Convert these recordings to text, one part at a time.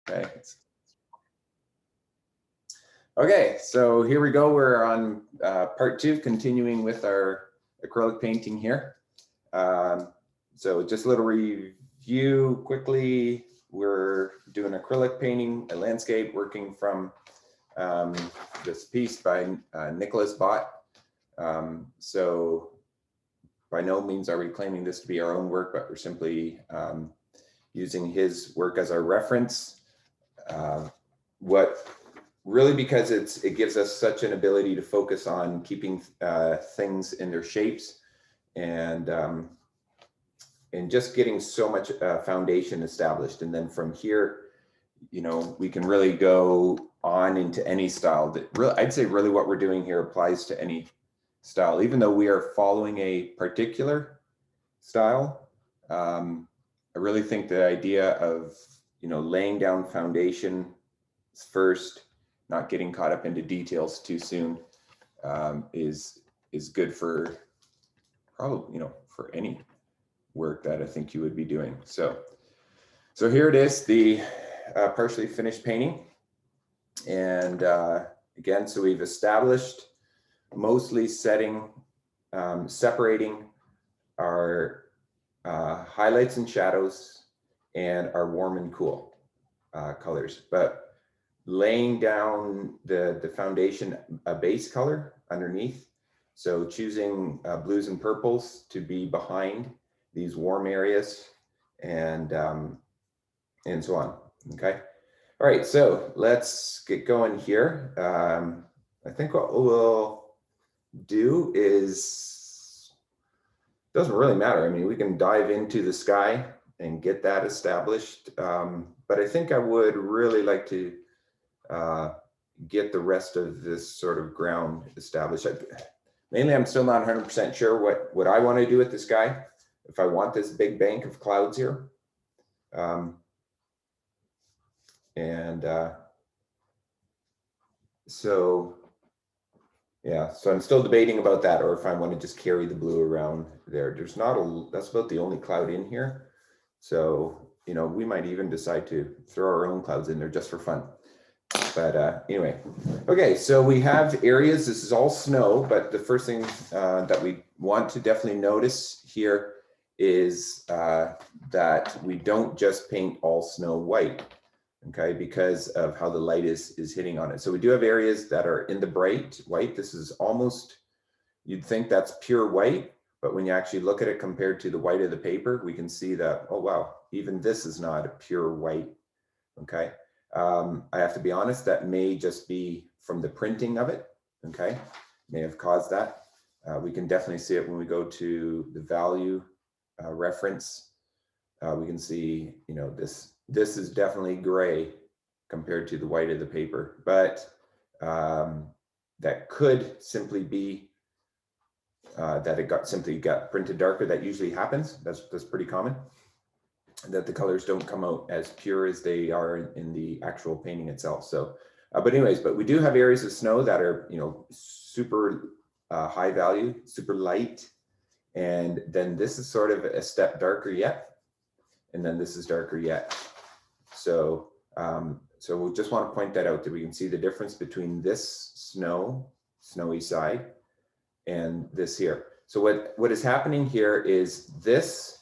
Okay. Okay, so here we go. We're on part 2, continuing with our acrylic painting here. So just a little review quickly. We're doing acrylic painting, a landscape, working from this piece by Nicholas Bott. So by no means are we claiming this to be our own work, but we're simply using his work as our reference. Really, because it gives us such an ability to focus on keeping things in their shapes and just getting so much foundation established. And then from here, you know, we can really go on into any style. That really, I'd say really what we're doing here applies to any style, even though we are following a particular style. I really think the idea of, you know, laying down foundation first, not getting caught up into details too soon, is good for probably, you know, for any work that I think you would be doing. So here it is, the partially finished painting. And again, so we've established mostly separating our highlights and shadows and our warm and cool colors, but laying down the foundation, a base color underneath. So choosing blues and purples to be behind these warm areas and so on. Okay. All right. So let's get going here. I think what we'll do is, doesn't really matter. I mean, we can dive into the sky and get that established. But I think I would really like to get the rest of this sort of ground established. Mainly, I'm still not 100% sure what I want to do with this guy. If I want this big bank of clouds here. So yeah, so I'm still debating about that, or if I want to just carry the blue around there. There's not that's about the only cloud in here. So, you know, we might even decide to throw our own clouds in there just for fun. But anyway, okay, so we have areas, this is all snow, but the first thing that we want to definitely notice here is that we don't just paint all snow white, okay, because of how the light is hitting on it. So we do have areas that are in the bright white. This is almost, you'd think that's pure white, but when you actually look at it compared to the white of the paper, we can see that, oh wow, even this is not a pure white, okay. I have to be honest, that may just be from the printing of it, okay? May have caused that. We can definitely see it when we go to the value reference. We can see, you know, this is definitely gray compared to the white of the paper, but that could simply be that it simply got printed darker. That usually happens. That's pretty common, that the colors don't come out as pure as they are in the actual painting itself. So, but anyways, but we do have areas of snow that are, you know, super high value, super light. And then this is sort of a step darker yet. And then this is darker yet. So, so we just want to point that out, that we can see the difference between this snowy side and this here. So what is happening here is this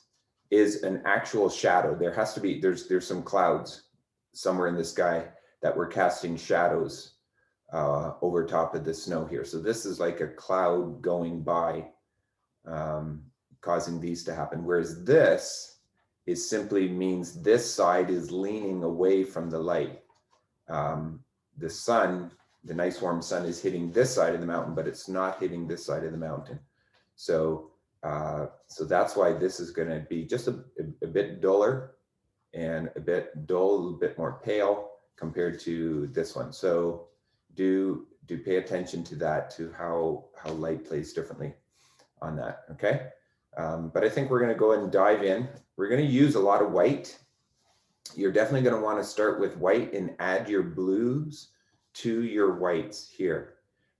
is an actual shadow. There has to be, there's some clouds somewhere in the sky that we're casting shadows over top of the snow here. So this is like a cloud going by, causing these to happen. Whereas this is simply means this side is leaning away from the light. The sun, the nice warm sun, is hitting this side of the mountain, but it's not hitting this side of the mountain. So so that's why this is going to be just a bit duller and a bit dull, a little bit more pale compared to this one. So do pay attention to that, to how light plays differently on that, okay? But I think we're going to go ahead and dive in. We're going to use a lot of white. You're definitely going to want to start with white and add your blues to your whites here.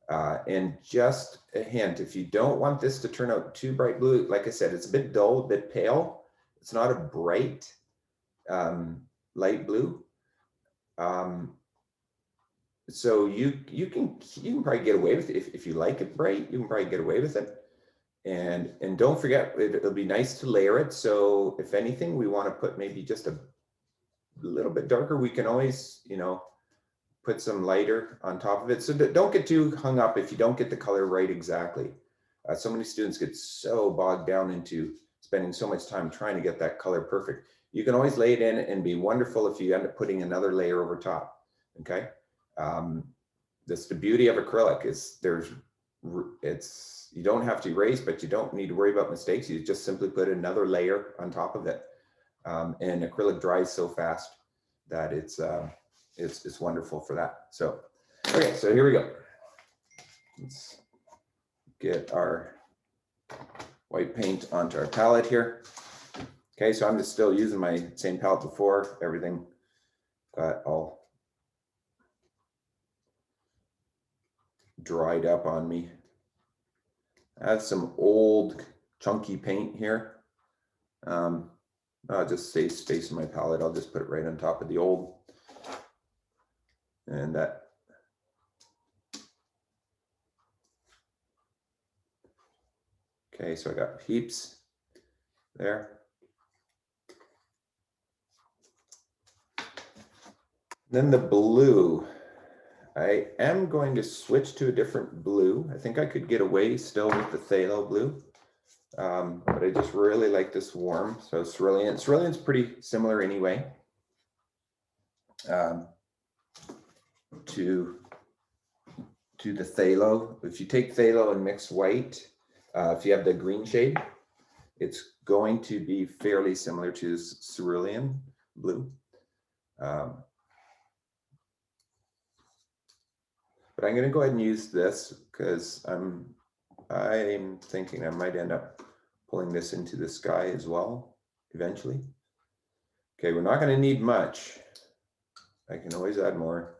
And just a hint, if you don't want this to turn out too bright blue, like I said, it's a bit dull, a bit pale. It's not a bright light blue. So you can probably get away with it if you like it bright. You can probably get away with it. And don't forget, it'll be nice to layer it. So if anything, we want to put maybe just a little bit darker. We can always, you know, put some lighter on top of it. So don't get too hung up if you don't get the color right exactly. So many students get so bogged down into spending so much time trying to get that color perfect. You can always lay it in and be wonderful if you end up putting another layer over top. Okay. That's the beauty of acrylic is you don't have to erase, but you don't need to worry about mistakes. You just simply put another layer on top of it. And acrylic dries so fast that it's wonderful for that. So, okay, so here we go. Let's get our white paint onto our palette here. Okay, so I'm just still using my same palette before. Everything got all dried up on me. I have some old chunky paint here. I'll just save space in my palette. I'll just put it right on top of the old. And that. Okay, so I got heaps there. Then the blue. I am going to switch to a different blue. I think I could get away still with the phthalo blue. But I just really like this warm. So cerulean. Cerulean's pretty similar anyway to the phthalo. If you take phthalo and mix white, if you have the green shade, it's going to be fairly similar to cerulean blue. But I'm going to go ahead and use this because I'm thinking I might end up pulling this into the sky as well eventually. Okay, we're not going to need much. I can always add more.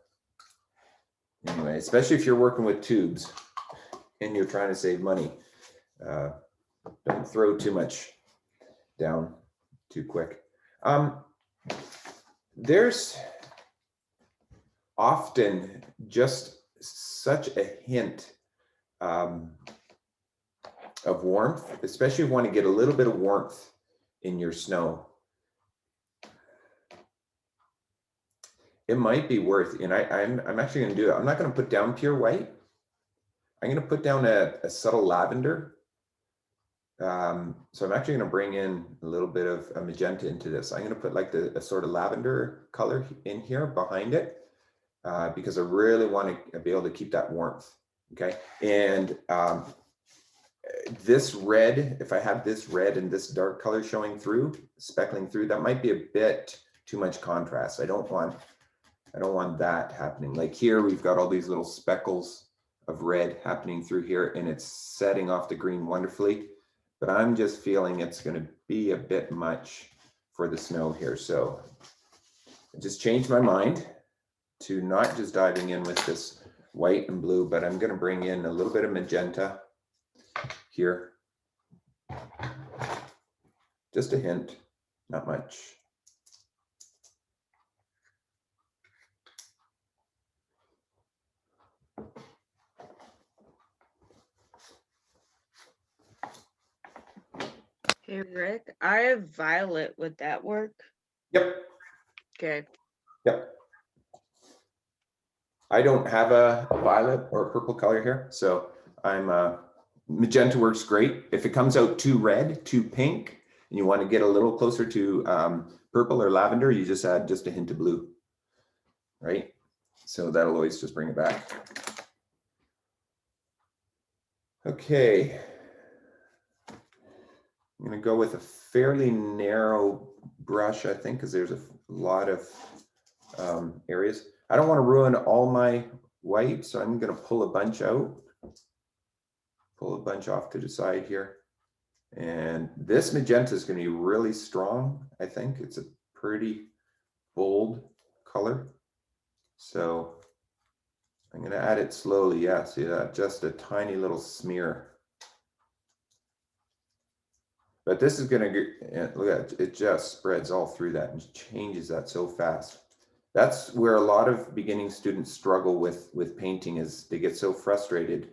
Anyway, especially if you're working with tubes and you're trying to save money. Don't throw too much down too quick. There's often just such a hint of warmth, especially if you want to get a little bit of warmth in your snow. It might be worth, and I'm actually going to do it. I'm not going to put down pure white. I'm going to put down a subtle lavender. So I'm actually going to bring in a little bit of a magenta into this. I'm going to put like a sort of lavender color in here behind it because I really want to be able to keep that warmth. Okay, and this red, if I have this red and this dark color showing through, speckling through, that might be a bit too much contrast. I don't want that happening. Like here, we've got all these little speckles of red happening through here, and it's setting off the green wonderfully. But I'm just feeling it's going to be a bit much for the snow here. So I just changed my mind to not just diving in with this white and blue, but I'm going to bring in a little bit of magenta here. Just a hint, not much. Hey, Rick, I have violet. Would that work? Yep. Okay. Yep. I don't have a violet or a purple color here, so magenta works great. If it comes out too red, too pink, and you want to get a little closer to purple or lavender, you just add just a hint of blue, right? So that'll always just bring it back. Okay. I'm going to go with a fairly narrow brush, I think, because there's a lot of areas. I don't want to ruin all my white, so I'm going to pull a bunch out. Pull a bunch off to the side here. And this magenta is going to be really strong, I think. It's a pretty bold color. So I'm going to add it slowly. Yeah, see that? Just a tiny little smear. But this is going to, look at it, it just spreads all through that and changes that so fast. that's where a lot of beginning students struggle with painting, is they get so frustrated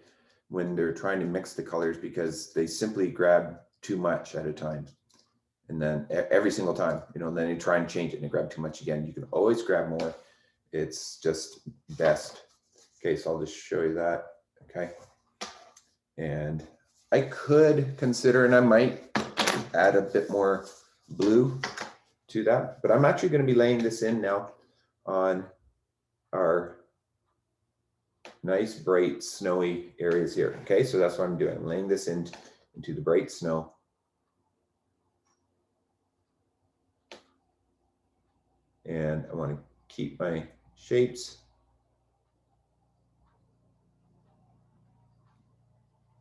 when they're trying to mix the colors because they simply grab too much at a time. And then every single time, you know, then you try and change it and you grab too much again. You can always grab more. It's just best. Okay, so I'll just show you that. Okay. And I could consider, and I might add a bit more blue to that, but I'm actually going to be laying this in now on our nice, bright, snowy areas here. Okay, so that's what I'm doing. I'm laying this into the bright snow. And I want to keep my shapes.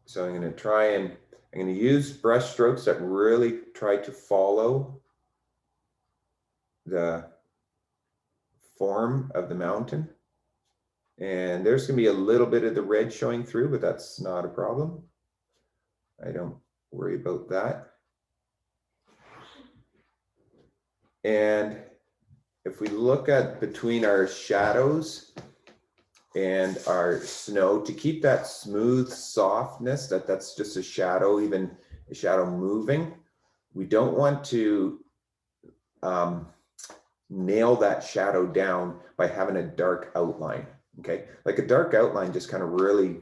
So I'm going to try and I'm going to use brush strokes that really try to follow the form of the mountain. And there's going to be a little bit of the red showing through, but that's not a problem. I don't worry about that. And if we look at between our shadows and our snow, to keep that smooth softness, that's just a shadow, even a shadow moving, we don't want to nail that shadow down by having a dark outline. Okay, like a dark outline just kind of really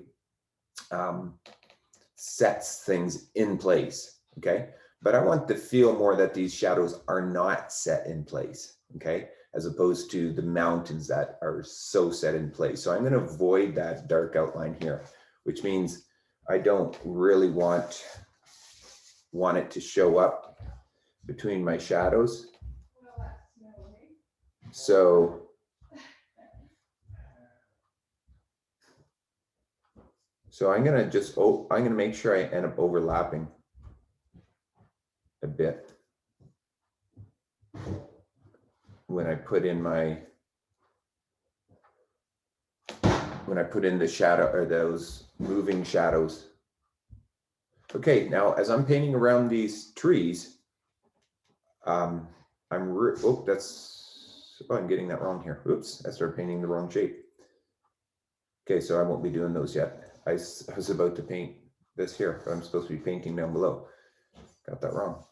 sets things in place. Okay, but I want to feel more that these shadows are not set in place. Okay, as opposed to the mountains that are so set in place. So I'm going to avoid that dark outline here, which means I don't really want it to show up between my shadows. So I'm going to just, I'm going to make sure I end up overlapping a bit when I put in the shadow, or those moving shadows. Okay, now as I'm painting around these trees, I'm getting that wrong here. Oops, I started painting the wrong shape. Okay, so I won't be doing those yet. I was about to paint this here, but I'm supposed to be painting down below. Got that wrong.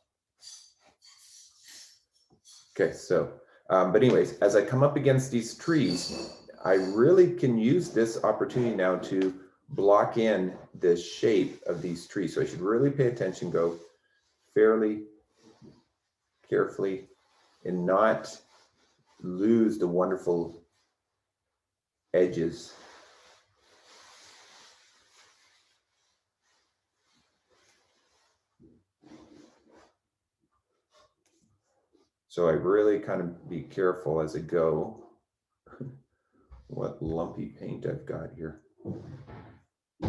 Okay, so, but anyways, as I come up against these trees, I really can use this opportunity now to block in the shape of these trees. So I should really pay attention, go fairly carefully, and not lose the wonderful edges. So I really kind of be careful as I go what lumpy paint I've got here. I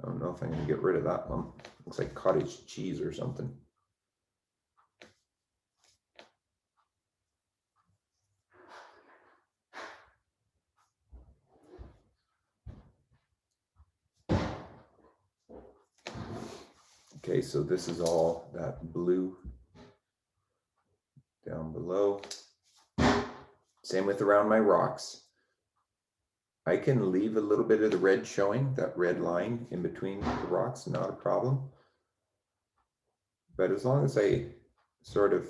don't know if I'm going to get rid of that lump. Looks like cottage cheese or something. Okay, so this is all that blue down below. Same with around my rocks. I can leave a little bit of the red showing, that red line in between the rocks, not a problem. But as long as I sort of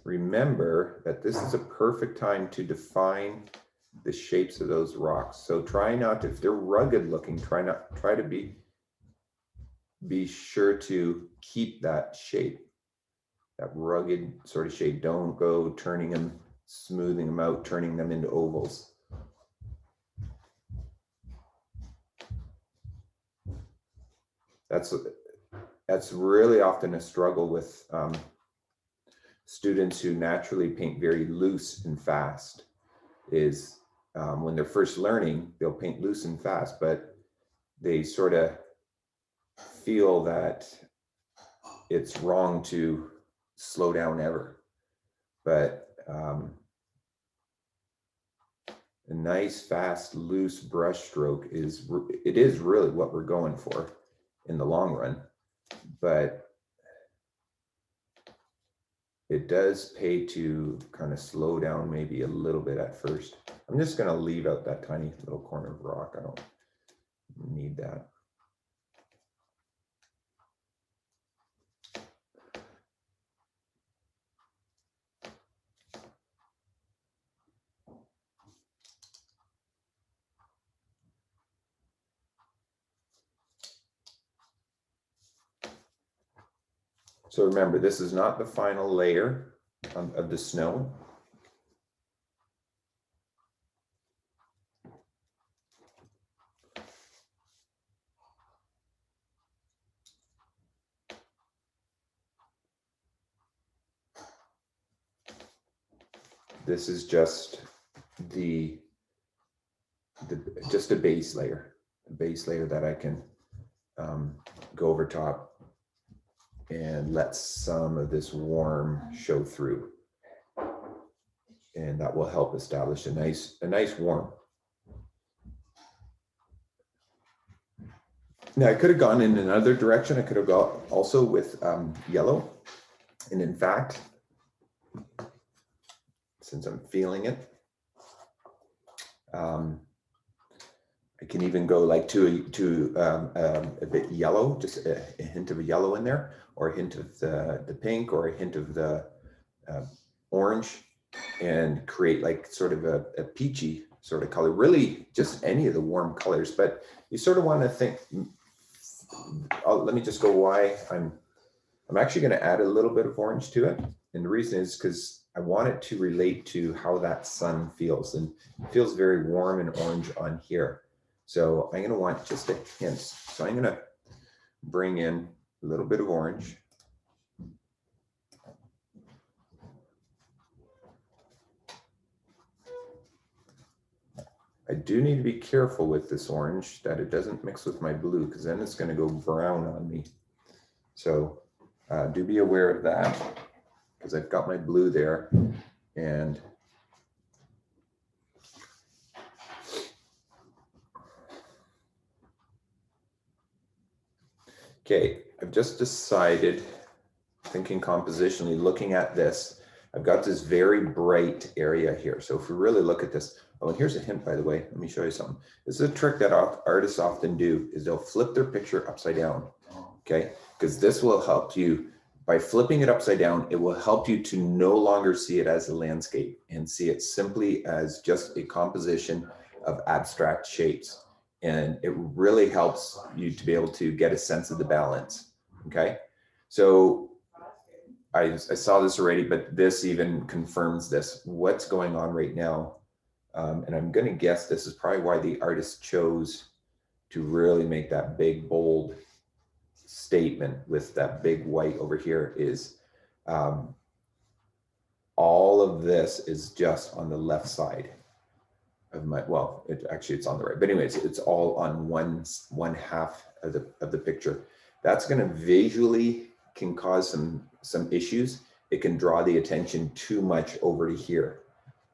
remember that this is a perfect time to define the shapes of those rocks. So try not to, if they're rugged looking, try to be sure to keep that shape, that rugged sort of shape. Don't go turning them, smoothing them out, turning them into ovals. That's really often a struggle with students who naturally paint very loose and fast, is when they're first learning, they'll paint loose and fast, but they sort of feel that it's wrong to slow down ever. But a nice, fast, loose brush stroke is really what we're going for in the long run. But it does pay to kind of slow down maybe a little bit at first. I'm just going to leave out that tiny little corner of rock. I don't need that. So remember, this is not the final layer of the snow. This is just just a base layer that I can go over top and let some of this warm show through. And that will help establish a nice warm. Now I could have gone in another direction. I could have gone also with yellow. And in fact, since I'm feeling it, I can even go like to a bit yellow, just a hint of a yellow in there, or a hint of the pink, or a hint of the orange, and create like sort of a peachy sort of color. Really, just any of the warm colors. But you sort of want to think. Let me just go why I'm actually going to add a little bit of orange to it, and the reason is because I want it to relate to how that sun feels, and it feels very warm and orange on here. So I'm going to want just a hint. So I'm going to bring in a little bit of orange. I do need to be careful with this orange that it doesn't mix with my blue, because then it's going to go brown on me. So do be aware of that, because I've got my blue there. And okay, I've just decided, thinking compositionally, looking at this, I've got this very bright area here. So if we really look at this, oh, and here's a hint, by the way, let me show you something. This is a trick that artists often do, is they'll flip their picture upside down, okay? Because this will help you, by flipping it upside down, it will help you to no longer see it as a landscape and see it simply as just a composition of abstract shapes. And it really helps you to be able to get a sense of the balance, okay? So I saw this already, but this even confirms this. What's going on right now? And I'm going to guess this is probably why the artist chose to really make that big, bold statement with that big white over here is all of this is just on the left side of my, well, actually it's on the right, but anyways, it's all on one half of the picture. That's going to visually can cause some issues. It can draw the attention too much over to here.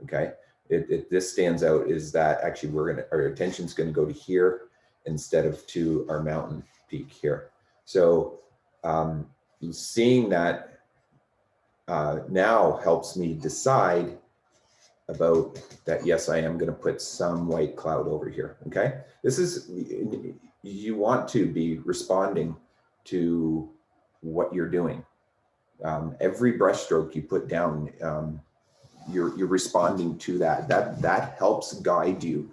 Okay, this stands out is that actually our attention's going to go to here instead of to our mountain peak here. So seeing that now helps me decide about that. Yes, I am going to put some white cloud over here. Okay, this is, you want to be responding to what you're doing. Every brush stroke you put down, you're responding to that. That helps guide you.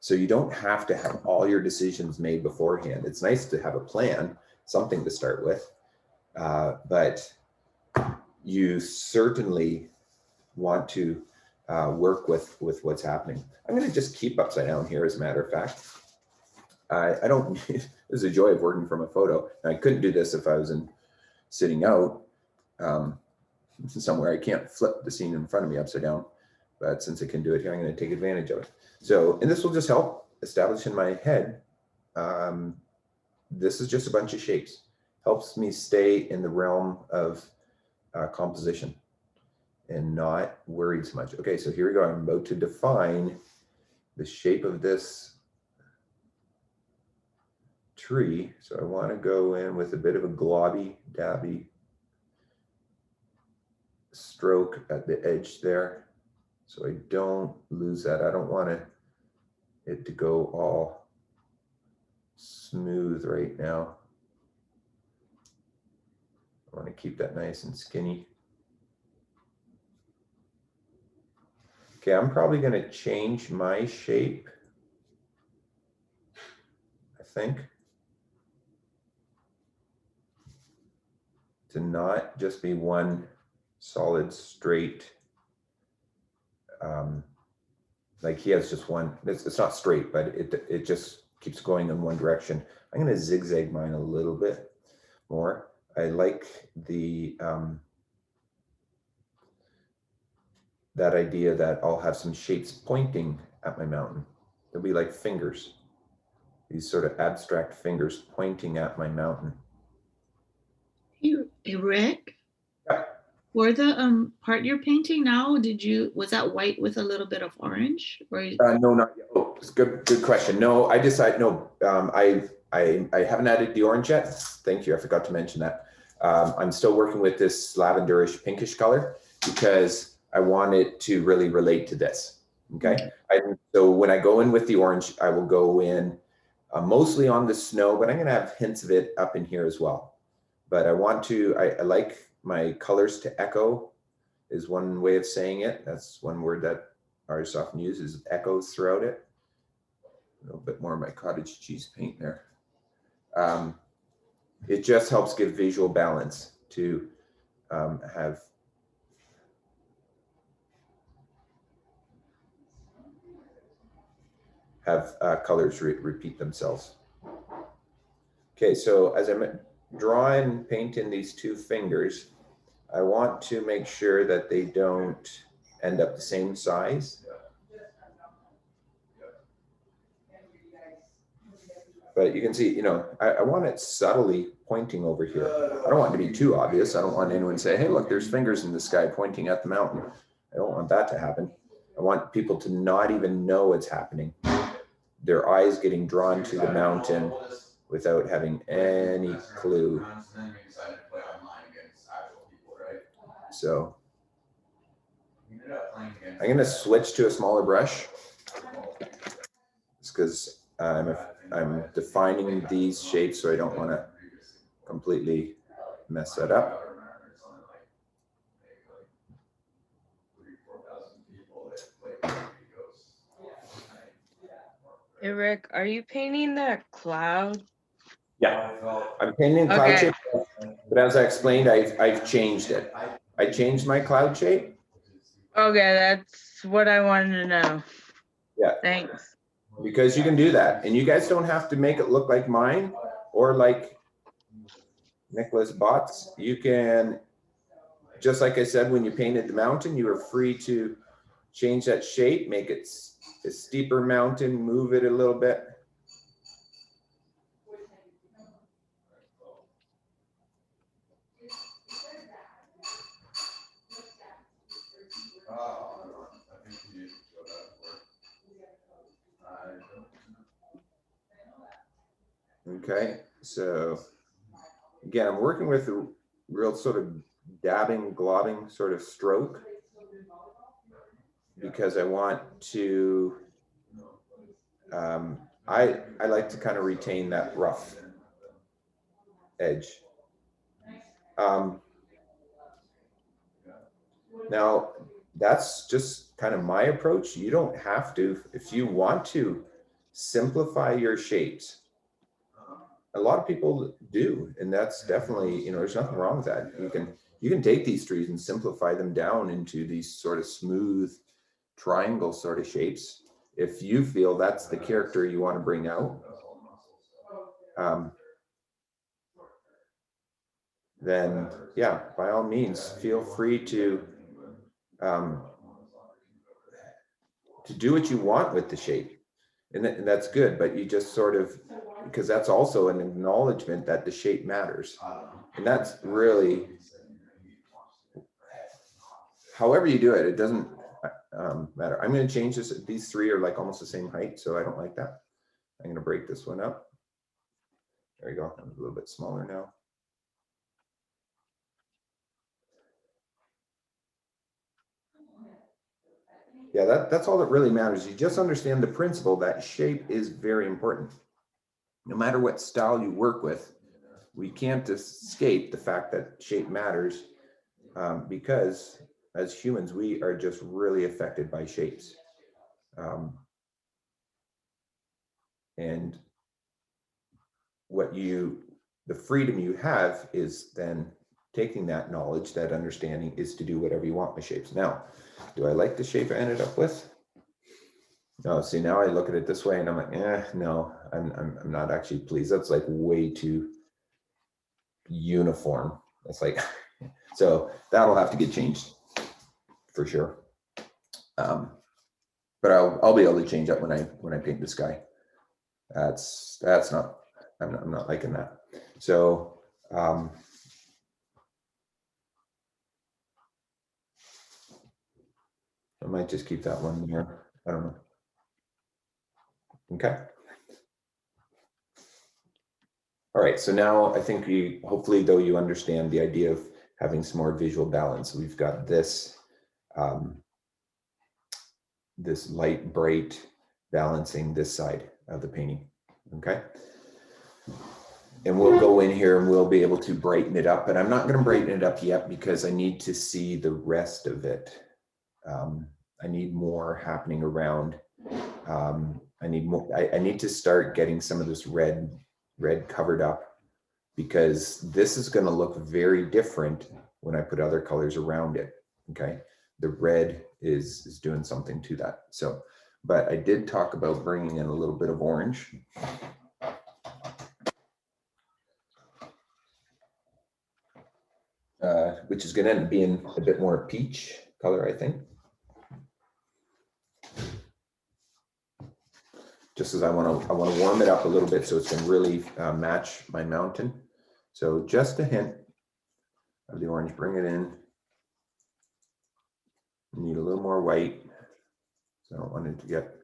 So you don't have to have all your decisions made beforehand. It's nice to have a plan, something to start with, but you certainly want to work with what's happening. I'm going to just keep upside down here, as a matter of fact. I don't, there's a joy of working from a photo. And I couldn't do this if I was sitting out somewhere. I can't flip the scene in front of me upside down, but since I can do it here, I'm going to take advantage of it. So, and this will just help establish in my head. This is just a bunch of shapes. Helps me stay in the realm of composition and not worried so much. Okay, so here we go. I'm about to define the shape of this tree. So I want to go in with a bit of a globby, dabby stroke at the edge there, so I don't lose that. I don't want it to go all smooth right now. I want to keep that nice and skinny. Okay, I'm probably going to change my shape, I think, to not just be one solid straight, like he has just one, it's not straight, but it just keeps going in one direction. I'm going to zigzag mine a little bit more. I like the that idea that I'll have some shapes pointing at my mountain. They'll be like fingers, these sort of abstract fingers pointing at my mountain. Hey, Rick, Yeah. for the part you're painting now, was that white with a little bit of orange, or No, not yet. Oh, it's good question. No, I decided, no, I haven't added the orange yet. Thank you, I forgot to mention that. I'm still working with this lavenderish pinkish color because I want it to really relate to this, okay? So when I go in with the orange, I will go in mostly on the snow, but I'm gonna have hints of it up in here as well. But I want to, I like my colors to echo is one way of saying it. That's one word that artists often use, is echoes throughout it. A little bit more of my cottage cheese paint there. It just helps give visual balance to have colors repeat themselves. Okay, so as I'm drawing paint in these two fingers, I want to make sure that they don't end up the same size. But you can see, you know, I want it subtly pointing over here. I don't want it to be too obvious. I don't want anyone to say, hey, look, there's fingers in the sky pointing at the mountain. I don't want that to happen. I want people to not even know it's happening. Their eyes getting drawn to the mountain without having any clue. So I'm going to switch to a smaller brush. It's because I'm defining these shapes, so I don't want to completely mess that up. Hey, Rick, are you painting that cloud? Yeah, I'm painting cloud Okay. shape, but as I explained, I've changed it. I changed my cloud shape. Okay, that's what I wanted to know. Yeah. Thanks. Because you can do that, and you guys don't have to make it look like mine or like Nicholas Botts. You can, just like I said, when you painted the mountain, you were free to change that shape, make it a steeper mountain, move it a little bit. Okay, so again, I'm working with a real sort of dabbing, globbing sort of stroke because I want to, I like to kind of retain that rough edge. Now, that's just kind of my approach. You don't have to. If you want to simplify your shapes, a lot of people do, and that's definitely, you know, there's nothing wrong with that. You can take these trees and simplify them down into these sort of smooth triangle sort of shapes if you feel that's the character you want to bring out. Then yeah, by all means, feel free to do what you want with the shape, and that's good. But you just sort of, because that's also an acknowledgement that the shape matters, and that's really, however you do it, it doesn't matter. I'm going to change this. These three are like almost the same height, so I don't like that. I'm going to break this one up. There you go. I'm a little bit smaller now. Yeah, that's all that really matters. You just understand the principle that shape is very important. No matter what style you work with, we can't escape the fact that shape matters, because as humans, we are just really affected by shapes. And the freedom you have is then taking that knowledge, that understanding, is to do whatever you want with shapes. Now, do I like the shape I ended up with? No, see, now I look at it this way and I'm like, no, I'm not actually pleased. That's like way too uniform. That's like, so that'll have to get changed for sure. But I'll be able to change that when I paint the sky. That's not, I'm not liking that. So, I might just keep that one there. I don't know. Okay. All right, so now I think hopefully though you understand the idea of having some more visual balance. We've got this, this light, bright, balancing this side of the painting, okay? And we'll go in here and we'll be able to brighten it up, and I'm not gonna brighten it up yet because I need to see the rest of it. I need more happening around. I need more, I need to start getting some of this red covered up, because this is gonna look very different when I put other colors around it, okay? The red is doing something to that. So, but I did talk about bringing in a little bit of orange. Which is gonna end up being a bit more peach color, I think. Just as I wanna warm it up a little bit so it's gonna really match my mountain. So just a hint of the orange, bring it in. Need a little more white. So I don't want it to get.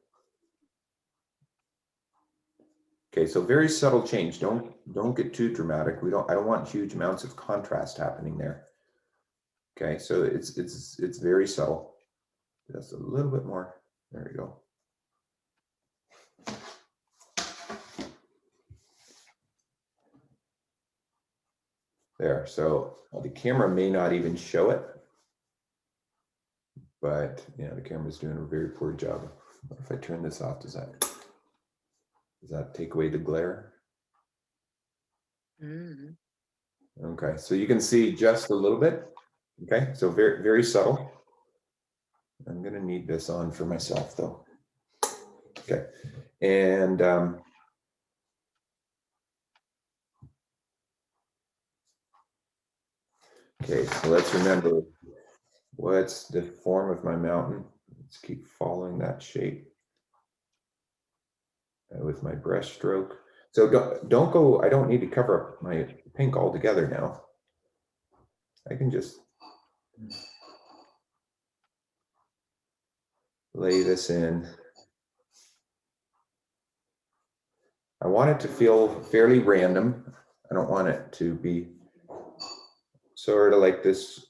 Okay, so very subtle change. Don't get too dramatic. I don't want huge amounts of contrast happening there. Okay, so it's very subtle. Just a little bit more. There we go. There, so the camera may not even show it, but yeah, the camera's doing a very poor job. What if I turn this off? Does that take away the glare? Mm. Okay, so you can see just a little bit. Okay, so very, very subtle. I'm gonna need this on for myself though. Okay, and okay, so let's remember, what's the form of my mountain? Let's keep following that shape with my brush stroke. So don't go, I don't need to cover up my pink altogether now. I can just lay this in. I want it to feel fairly random. I don't want it to be sort of like this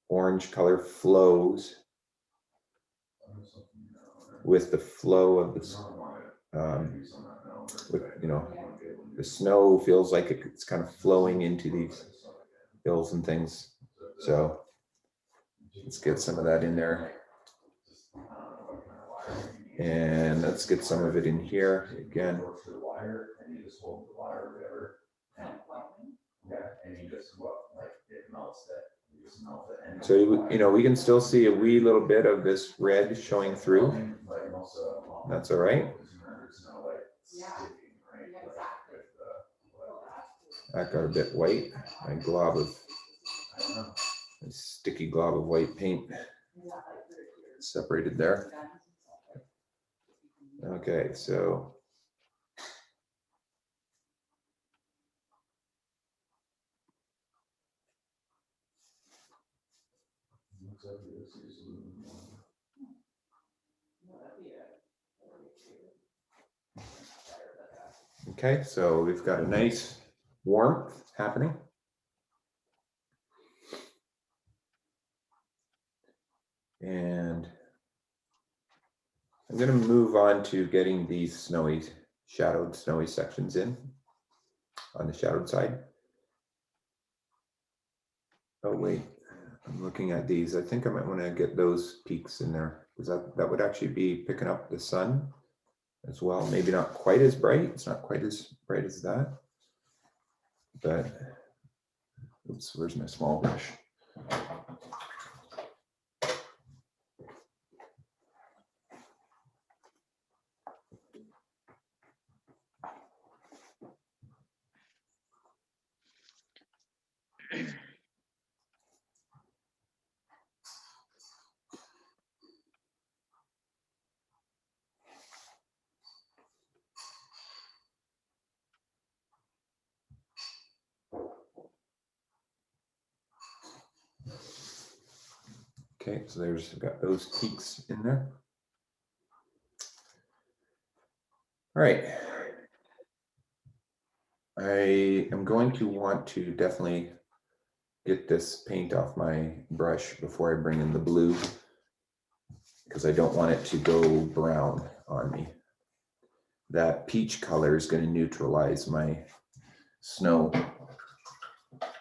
orange color flows with the flow of this, with, you know, the snow feels like it's kind of flowing into these hills and things. So let's get some of that in there. And let's get some of it in here again. So, you know, we can still see a wee little bit of this red showing through. That's all right. That got a bit white. My glob of, a sticky glob of white paint separated there. Okay, so okay, so we've got a nice warmth happening. And I'm gonna move on to getting these shadowed snowy sections in on the shadowed side. Oh wait, I'm looking at these. I think I might want to get those peaks in there because that would actually be picking up the sun as well. Maybe not quite as bright. It's not quite as bright as that. But oops, where's my small brush? Okay, so there's got those peaks in there. All right. I am going to want to definitely get this paint off my brush before I bring in the blue because I don't want it to go brown on me. That peach color is going to neutralize my snow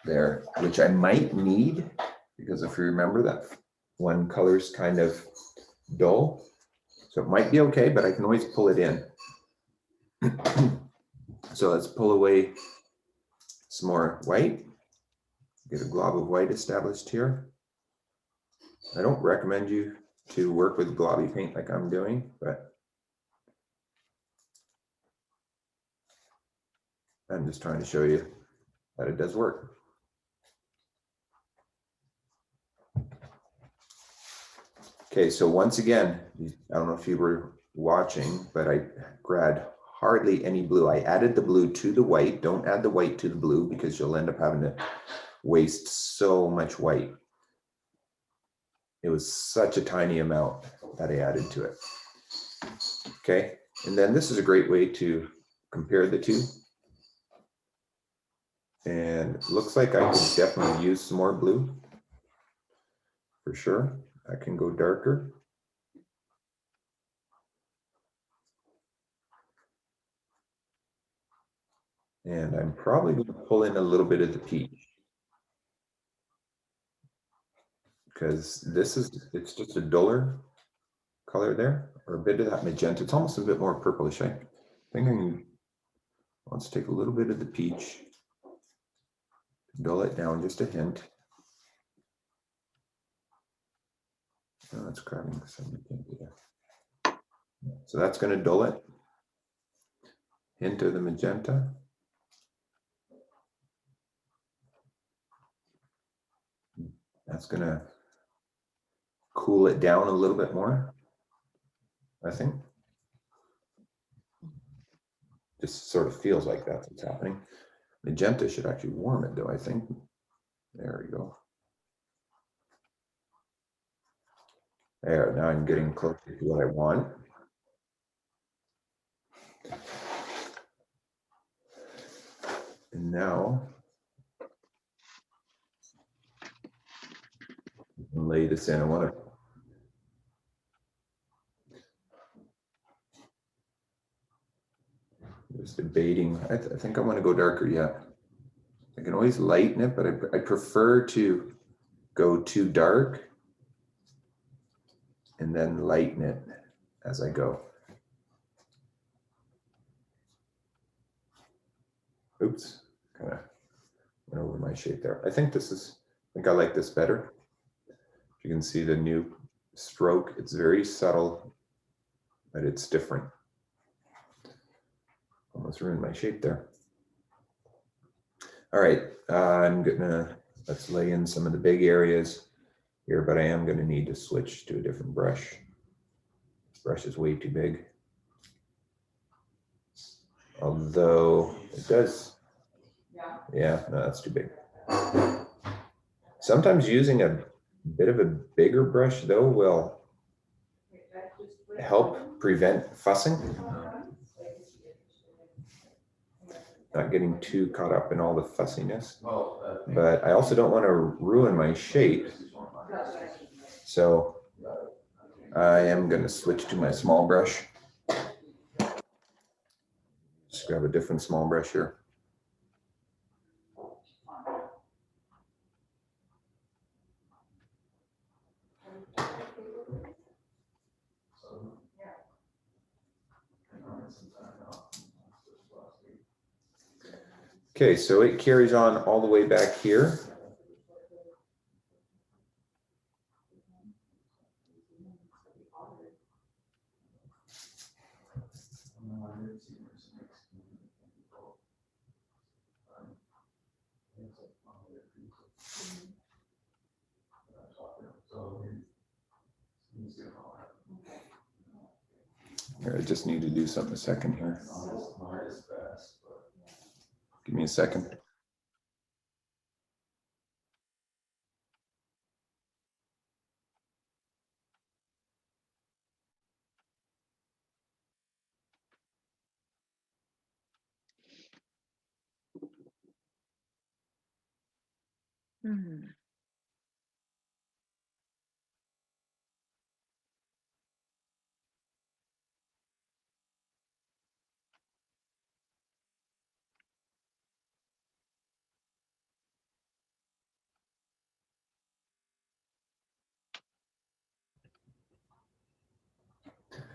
there, which I might need because if you remember that one color is kind of dull. So it might be okay, but I can always pull it in. So let's pull away some more white. Get a glob of white established here. I don't recommend you to work with globby paint like I'm doing, but I'm just trying to show you that it does work. Okay, so once again, I don't know if you were watching, but I grabbed hardly any blue. I added the blue to the white. Don't add the white to the blue because you'll end up having to waste so much white. It was such a tiny amount that I added to it. Okay, and then this is a great way to compare the two. And it looks like I could definitely use some more blue for sure. I can go darker. And I'm probably going to pull in a little bit of the peach. Because it's just a duller color there, or a bit of that magenta. It's almost a bit more purplish. I think I can, let's take a little bit of the peach, dull it down just a hint. Oh, that's grabbing some magenta. So that's going to dull it. Hint of the magenta. That's going to cool it down a little bit more, I think. Just sort of feels like that's what's happening. Magenta should actually warm it though, I think. There we go. There, now I'm getting closer to what I want. And now, lay this in. I want to just debating. I think I want to go darker yet. I can always lighten it, but I prefer to go too dark and then lighten it as I go. Oops, kind of went over my shape there. I think I like this better. You can see the new stroke. It's very subtle, but it's different. Almost ruined my shape there. All right, let's lay in some of the big areas here, but I am gonna need to switch to a different brush. This brush is way too big. Although it does, yeah, no, that's too big. Sometimes using a bit of a bigger brush though will help prevent fussing. Not getting too caught up in all the fussiness, but I also don't want to ruin my shape. So I am going to switch to my small brush. Just grab a different small brush here. Okay, so it carries on all the way back here. Here, I just need to do something a second here. Give me a second. Hmm.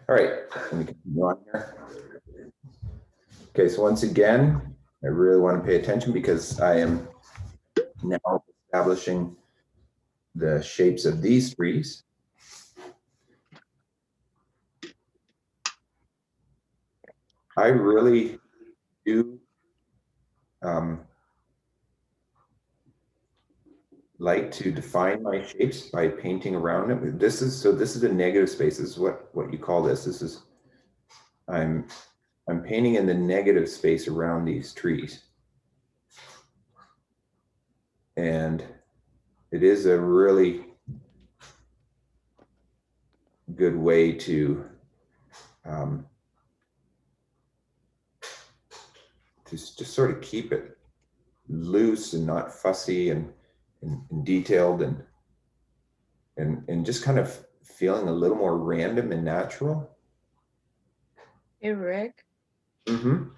All right, let me continue on here. Okay, so once again, I really want to pay attention because I am now establishing the shapes of these trees. I really do like to define my shapes by painting around it. This is a negative space. This is what you call this. This is I'm painting in the negative space around these trees. And it is a really good way to just sort of keep it loose and not fussy and detailed and just kind of feeling a little more random and natural. Hey, Rick, Mm-hmm.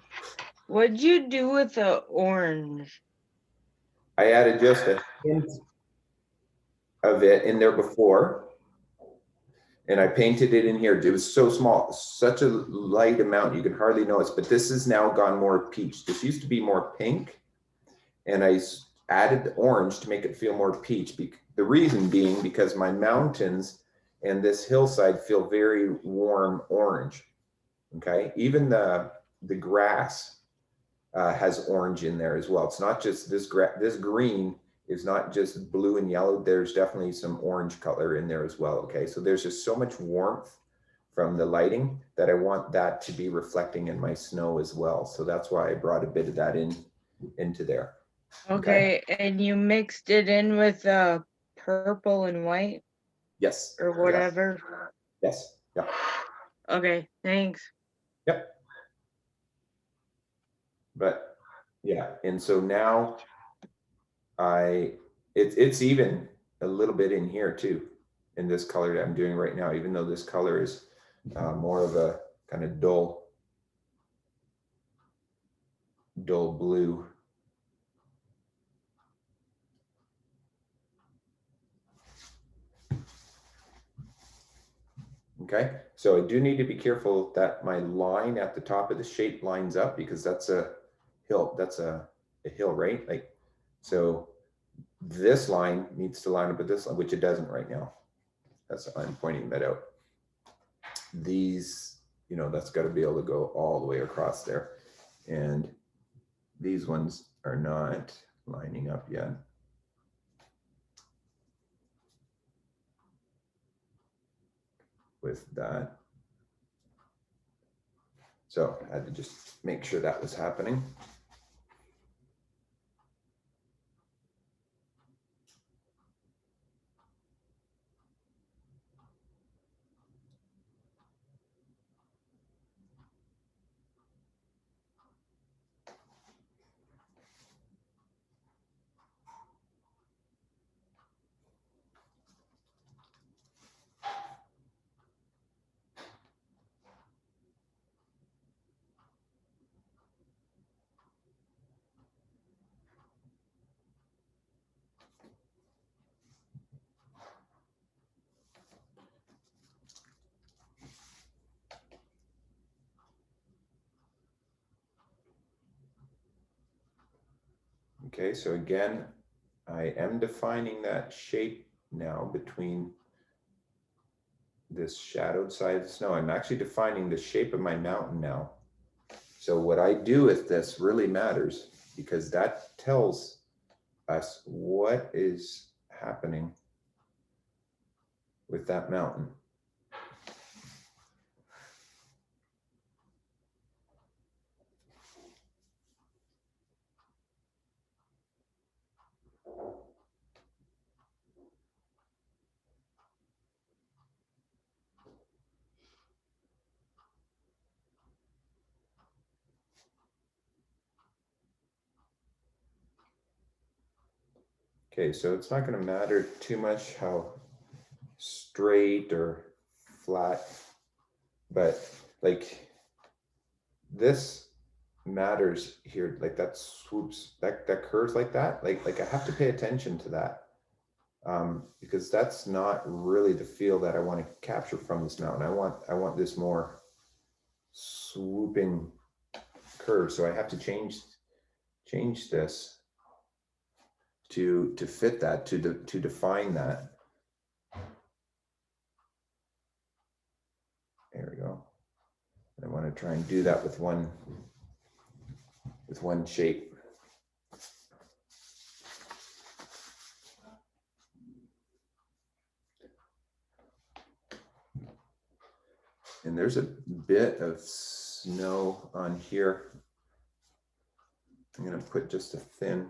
what'd you do with the orange? I added just a hint of it in there before, and I painted it in here. It was so small, such a light amount, you can hardly notice, but this has now gone more peach. This used to be more pink, and I added the orange to make it feel more peach. The reason being because my mountains and this hillside feel very warm orange, okay? Even the grass has orange in there as well. It's not just this green is not just blue and yellow. There's definitely some orange color in there as well, okay? So there's just so much warmth from the lighting that I want that to be reflecting in my snow as well. So that's why I brought a bit of that into there. Okay, and you mixed it in with purple and white Yes. or whatever. Yes. Yeah. Okay, thanks. Yep. But yeah, and so now it's even a little bit in here too, in this color that I'm doing right now, even though this color is more of a kind of dull blue. Okay, so I do need to be careful that my line at the top of the shape lines up, because that's a hill, right? Like, so this line needs to line up with this line, which it doesn't right now. I'm pointing that out. These, that's got to be able to go all the way across there. And these ones are not lining up yet. With that. So I had to just make sure that was happening. Okay, so again, I am defining that shape now between this shadowed side of the snow. I'm actually defining the shape of my mountain now. So what I do with this really matters because that tells us what is happening with that mountain. Okay, so it's not going to matter too much how straight or flat, but like this matters here, like that swoops, that curves like that, like I have to pay attention to that, because that's not really the feel that I want to capture from this mountain. I want this more swooping curve, so I have to change this to fit that, to define that. There we go. I want to try and do that with one shape. And there's a bit of snow on here. I'm going to put just a thin,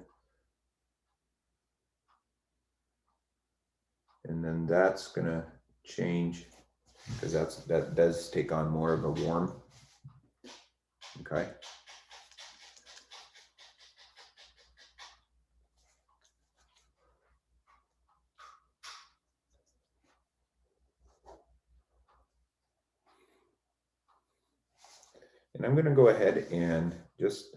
and then that's going to change because that does take on more of a warm. Okay. And I'm going to go ahead and just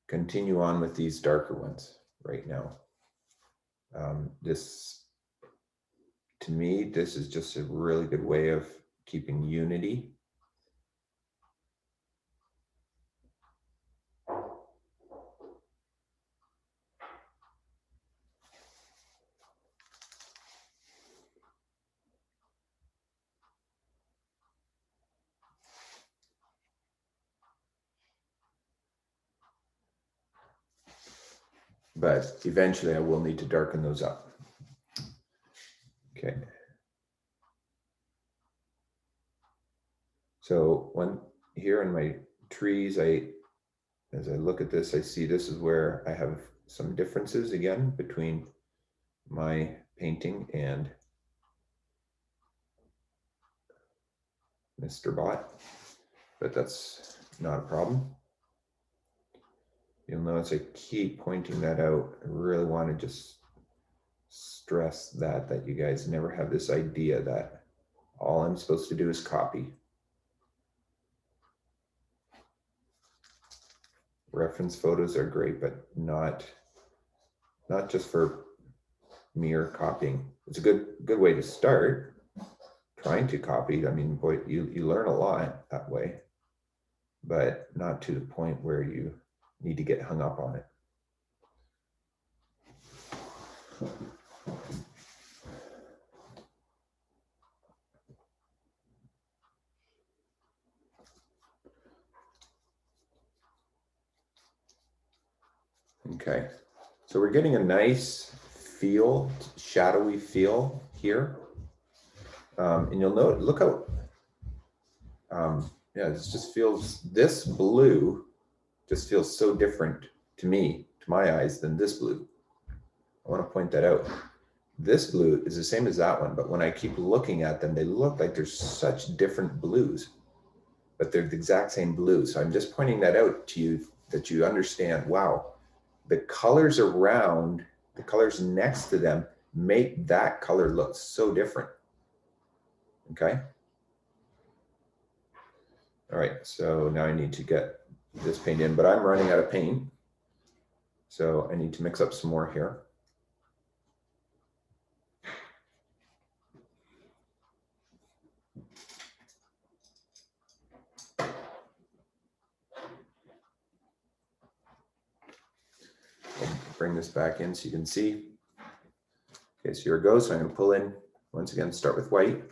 continue on with these darker ones right now. This, to me, this is just a really good way of keeping unity. But eventually I will need to darken those up. Okay. So when here in my trees, as I look at this, I see this is where I have some differences again between my painting and Mr. Bot, but that's not a problem. You'll notice I keep pointing that out. I really want to just stress that you guys never have this idea that all I'm supposed to do is copy. Reference photos are great, but not just for mere copying. It's a good way to start trying to copy. I mean, boy, you learn a lot that way, but not to the point where you need to get hung up on it. Okay, so we're getting a nice feel, shadowy feel here. And you'll note, look how, yeah, this blue just feels so different to me, to my eyes, than this blue. I want to point that out. This blue is the same as that one, but when I keep looking at them, they look like they're such different blues, but they're the exact same blue. So I'm just pointing that out to you, that you understand, wow, the colors around, the colors next to them make that color look so different. Okay. All right, so now I need to get this paint in, but I'm running out of paint. So I need to mix up some more here. bring this back in so you can see. Okay, so here it goes. So I'm going to pull in, once again, start with white.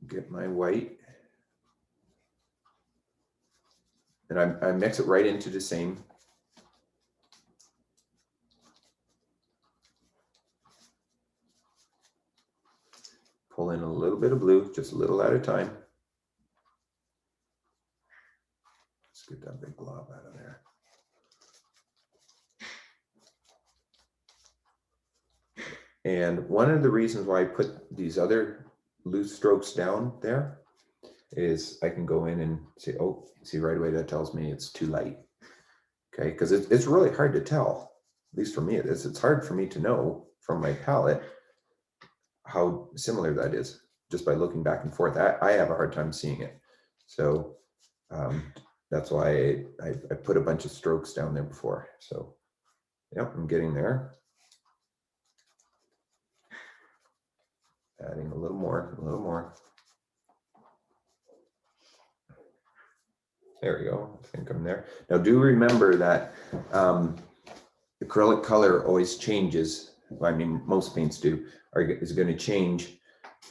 Get my white. And I mix it right into the same. Pull in a little bit of blue, just a little at a time. Let's get that big glob out of there. And one of the reasons why I put these other loose strokes down there is I can go in and say, oh, see right away that tells me it's too light. Okay, because it's really hard to tell, at least for me it is. It's hard for me to know from my palette how similar that is just by looking back and forth. I have a hard time seeing it. So that's why I put a bunch of strokes down there before. So yep, I'm getting there. Adding a little more, a little more. There we go. I think I'm there. Now do remember that acrylic color always changes. I mean, most paints do, is going to change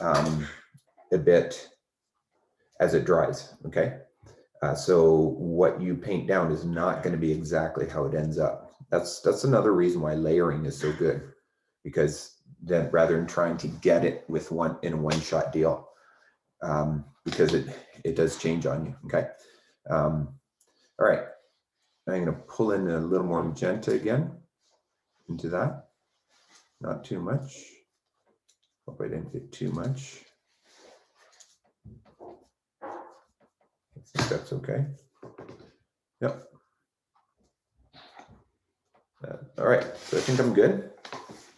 a bit as it dries, okay? So what you paint down is not going to be exactly how it ends up. That's another reason why layering is so good, because then rather than trying to get it with in a one-shot deal, because it does change on you, okay? All right, I'm going to pull in a little more magenta again into that. Not too much. Hope I didn't get too much. I think that's okay. Yep. All right, so I think I'm good.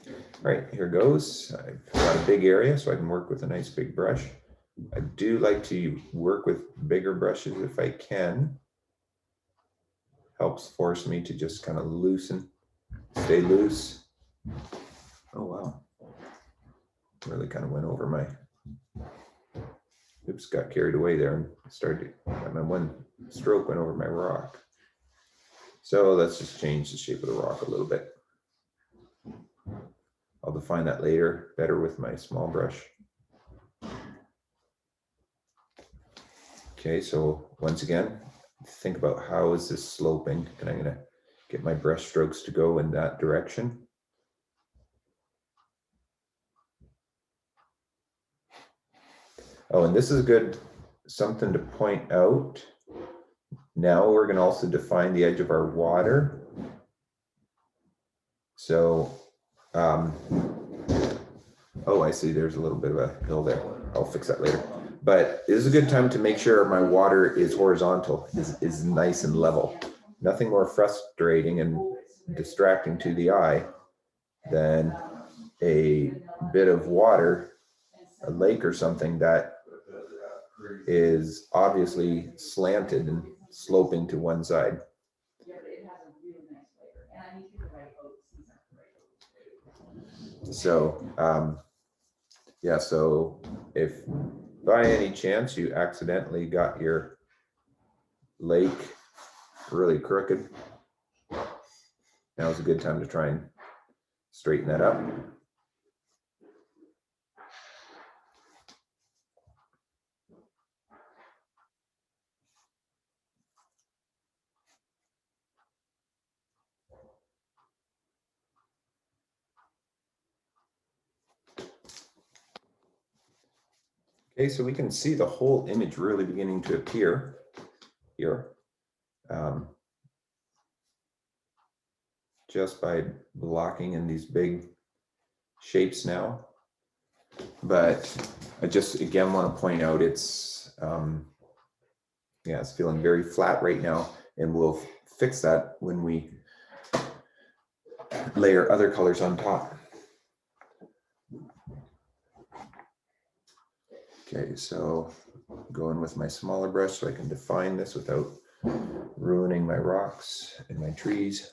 All right, here goes. I've got a big area, so I can work with a nice big brush. I do like to work with bigger brushes if I can. Helps force me to just kind of loosen, stay loose. Oh, wow. Really kind of went over my, oops, got carried away there and started, my one stroke went over my rock. So let's just change the shape of the rock a little bit. I'll define that later better with my small brush. Okay, so once again, think about how is this sloping, and I'm going to get my brush strokes to go in that direction. Oh, and this is good, something to point out. Now we're going to also define the edge of our water. So, oh, I see there's a little bit of a hill there. I'll fix that later. But this is a good time to make sure my water is horizontal, is nice and level. Nothing more frustrating and distracting to the eye than a bit of water, a lake or something that is obviously slanted and sloping to one side. So, yeah, so if by any chance you accidentally got your lake really crooked, now's a good time to try and straighten that up. Okay, so we can see the whole image really beginning to appear here. Just by blocking in these big shapes now. But I just again want to point out it's yeah, it's feeling very flat right now, and we'll fix that when we layer other colors on top. Okay, so going with my smaller brush so I can define this without ruining my rocks and my trees.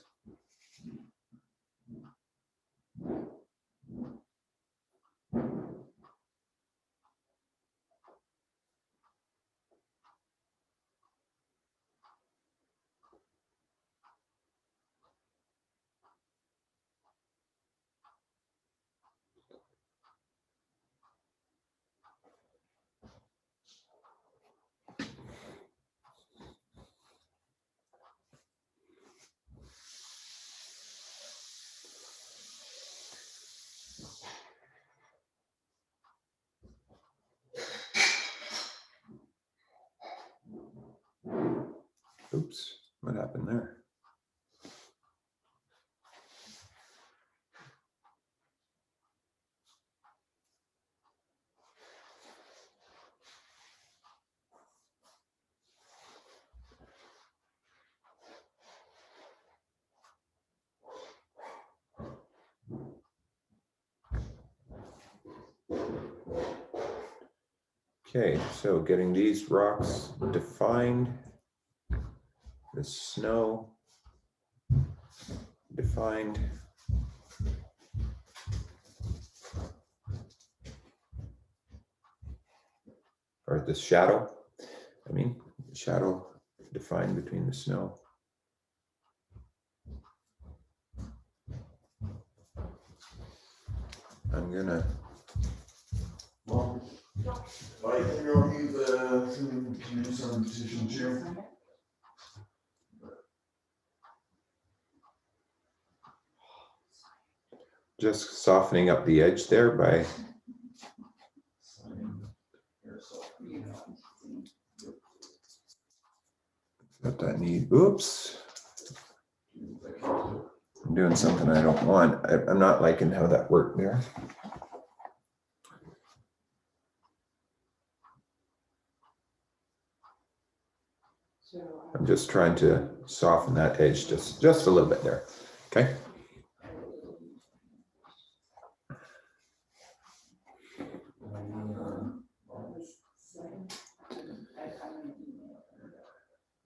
What happened there? Okay, so getting these rocks defined, the snow defined. Or the shadow, shadow defined between the snow. I'm gonna. I think I'll need to do some petition too. Just softening up the edge there by. Got that need, oops. I'm doing something I don't want. I'm not liking how that worked there. I'm just trying to soften that edge just a little bit there, okay?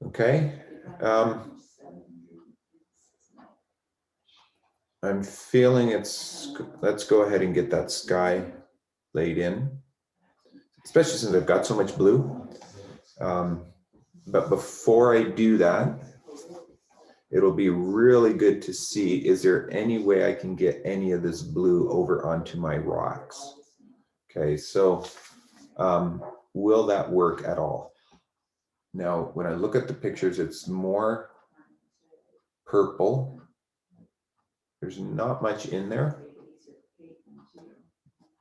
Okay. I'm feeling let's go ahead and get that sky laid in, especially since I've got so much blue. But before I do that, it'll be really good to see, is there any way I can get any of this blue over onto my rocks? Okay, so will that work at all? Now, when I look at the pictures, it's more purple. There's not much in there,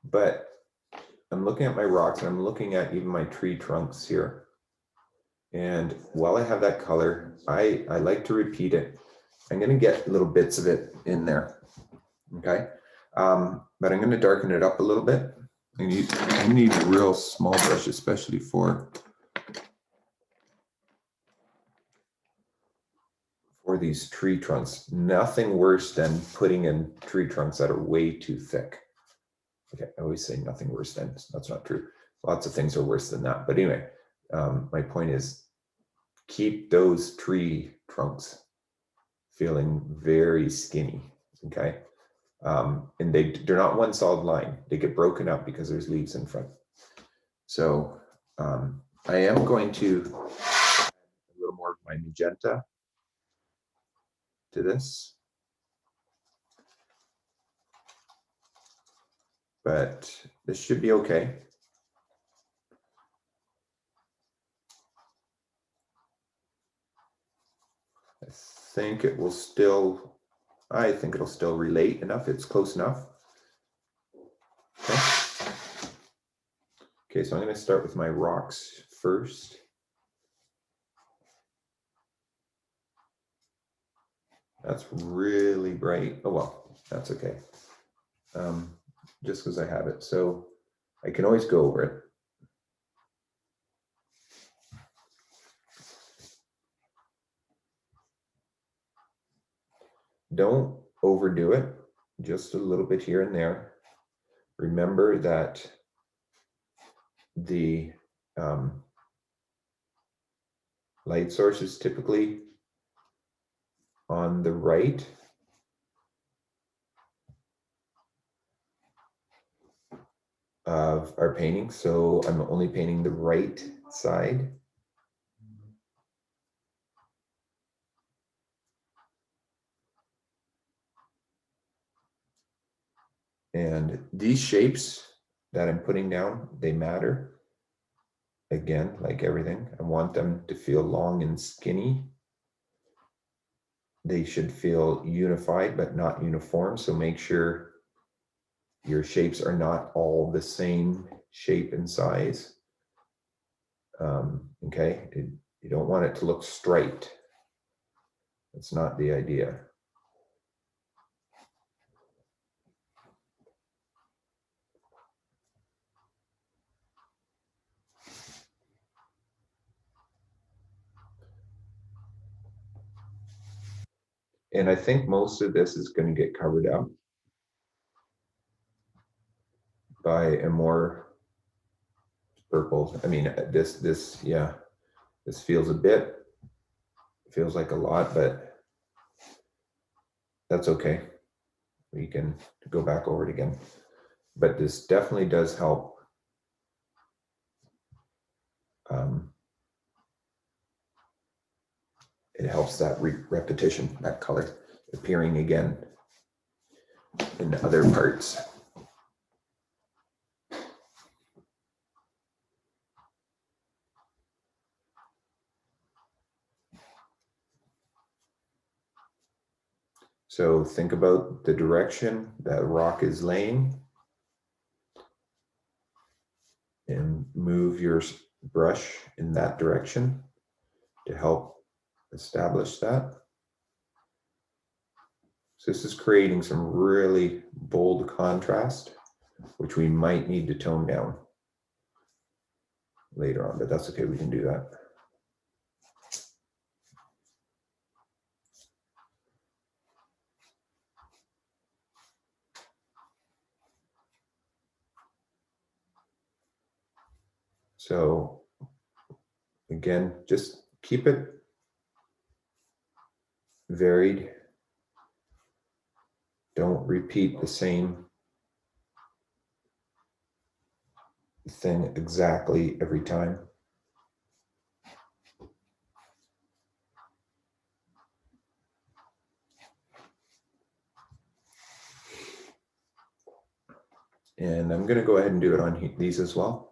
but I'm looking at my rocks and I'm looking at even my tree trunks here. And while I have that color, I like to repeat it. I'm going to get little bits of it in there. Okay. But I'm going to darken it up a little bit. I need a real small brush, especially for these tree trunks. Nothing worse than putting in tree trunks that are way too thick. Okay, I always say nothing worse than, that's not true. Lots of things are worse than that. But anyway, my point is keep those tree trunks feeling very skinny, okay? And they're not one solid line. They get broken up because there's leaves in front. So I am going to add a little more of my magenta to this. But this should be okay. I think it'll still relate enough. It's close enough. Okay. Okay, so I'm going to start with my rocks first. That's really bright. Oh, well, that's okay. Just because I have it. So I can always go over it. Don't overdo it, just a little bit here and there. Remember that the light source is typically on the right. Of our painting, so I'm only painting the right side. And these shapes that I'm putting down, they matter. Again, like everything, I want them to feel long and skinny. They should feel unified, but not uniform. So make sure your shapes are not all the same shape and size. Okay, you don't want it to look striped. That's not the idea. And I think most of this is going to get covered up by a more purple. I mean, yeah, this feels feels like a lot, but that's okay. We can go back over it again. But this definitely does help. It helps that repetition, that color appearing again in other parts. So think about the direction that rock is laying and move your brush in that direction to help establish that. So this is creating some really bold contrast, which we might need to tone down later on, but that's okay, we can do that. So again, just keep it varied. Don't repeat the same thing exactly every time. And I'm going to go ahead and do it on these as well.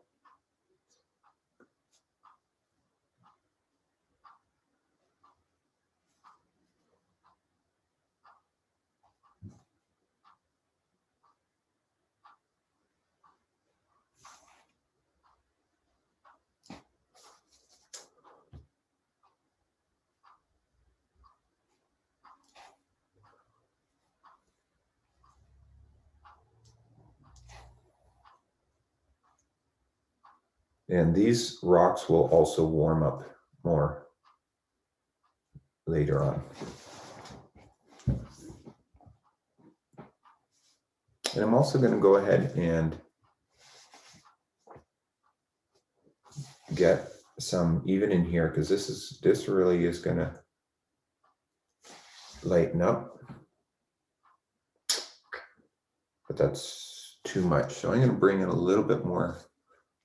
And these rocks will also warm up more later on. And I'm also going to go ahead and get some even in here, because this really is going to lighten up. But that's too much. So I'm going to bring in a little bit more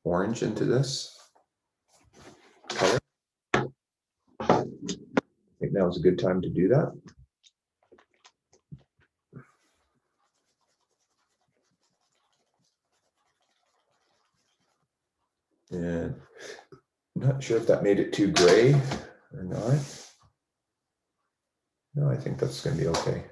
orange into this color. I think now is a good time to do that. And I'm not sure if that made it too gray or not. No, I think that's going to be okay.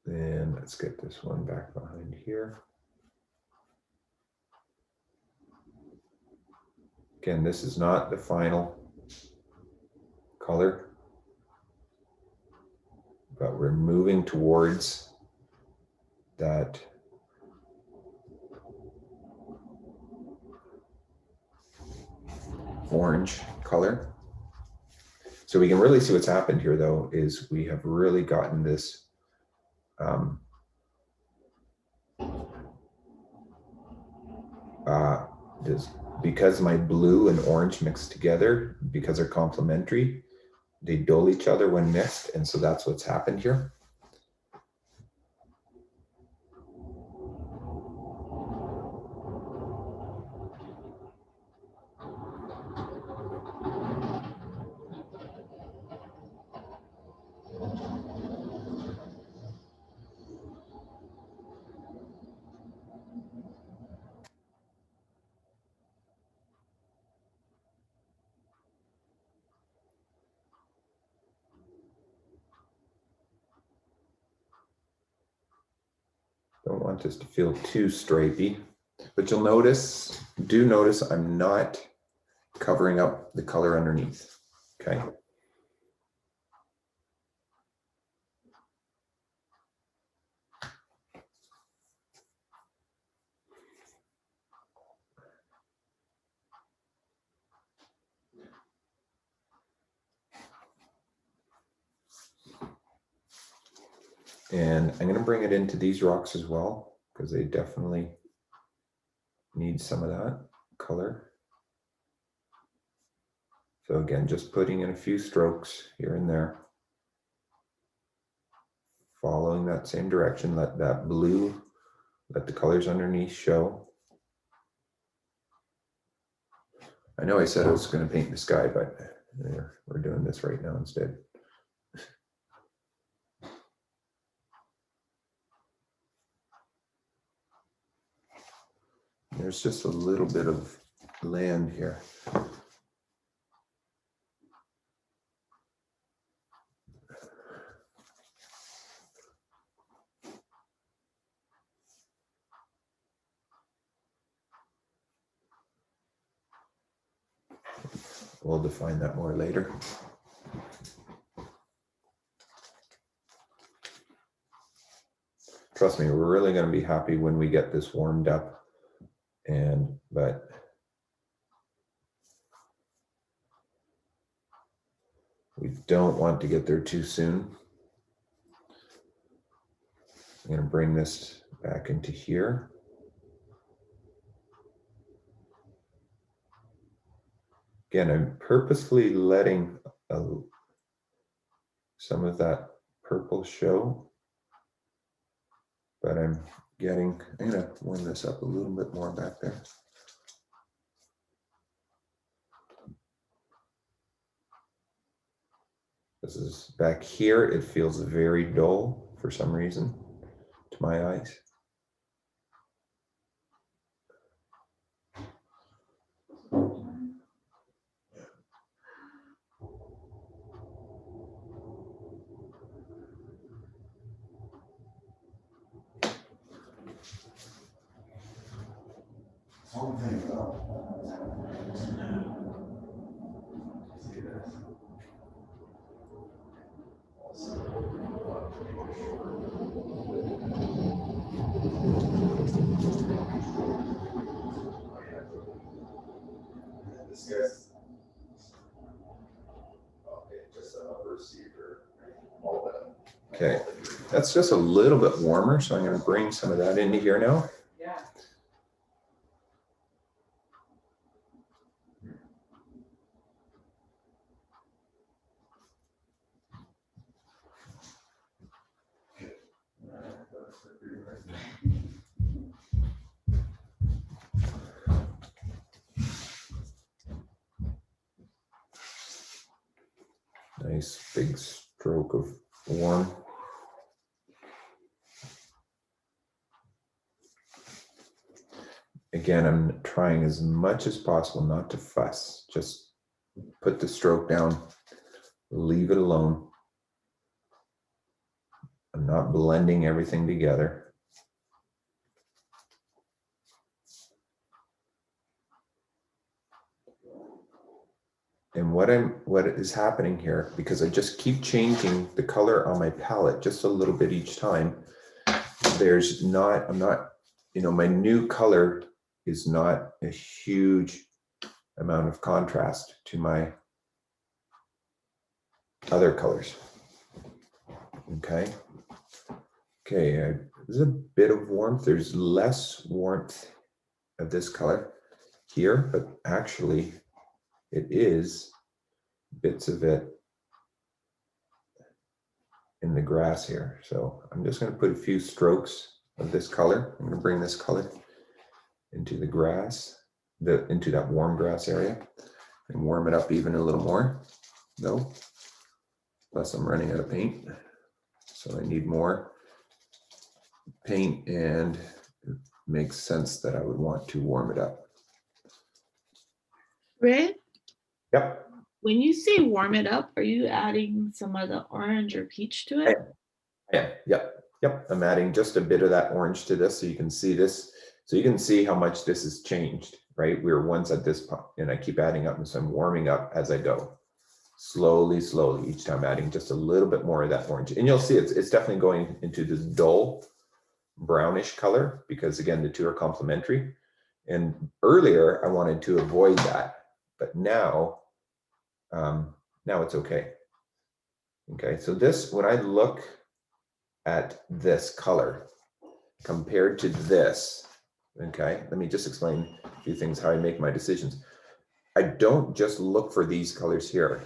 And let's get this one back behind here. Again, this is not the final color, but we're moving towards that orange color. So we can really see what's happened here, though, is we have really gotten this because my blue and orange mixed together, because they're complementary, they dull each other when mixed, and so that's what's happened here. Don't want this to feel too stripey, but you'll notice, do notice I'm not covering up the color underneath, okay? And I'm going to bring it into these rocks as well, because they definitely need some of that color. So again, just putting in a few strokes here and there. Following that same direction, let that blue, let the colors underneath show. I know I said I was going to paint the sky, but we're doing this right now instead. There's just a little bit of land here. We'll define that more later. Trust me, we're really going to be happy when we get this warmed up. But we don't want to get there too soon. I'm going to bring this back into here. Again, I'm purposefully letting some of that purple show, but I'm going to warm this up a little bit more back there. This is back here. It feels very dull for some reason to my eyes. Something see this. This guy's okay, just an upper receiver. All that. Okay, that's just a little bit warmer, so I'm going to bring some of that into here now. Yeah. Nice big stroke of warm. Again, I'm trying as much as possible not to fuss. Just put the stroke down, leave it alone. I'm not blending everything together. And what is happening here, because I just keep changing the color on my palette just a little bit each time, I'm not, my new color is not a huge amount of contrast to my other colors. Okay. Okay, there's a bit of warmth. There's less warmth of this color here, but actually it is bits of it in the grass here. So I'm just going to put a few strokes of this color. I'm going to bring this color into the grass, into that warm grass area, and warm it up even a little more. No, plus I'm running out of paint, so I need more paint, and it makes sense that I would want to warm it up. Red, Yep. when you say warm it up, are you adding some of the orange or peach to it? Yeah. Yep. Yep, I'm adding just a bit of that orange to this so you can see this. So you can see how much this has changed, right? We were once at this point, and I keep adding up, and so I'm warming up as I go. Slowly, slowly, each time adding just a little bit more of that orange. And you'll see it's definitely going into this dull brownish color because again, the two are complementary. And earlier I wanted to avoid that, but now, now it's okay. Okay, so this, when I look at this color compared to this, okay, let me just explain a few things, how I make my decisions. I don't just look for these colors here.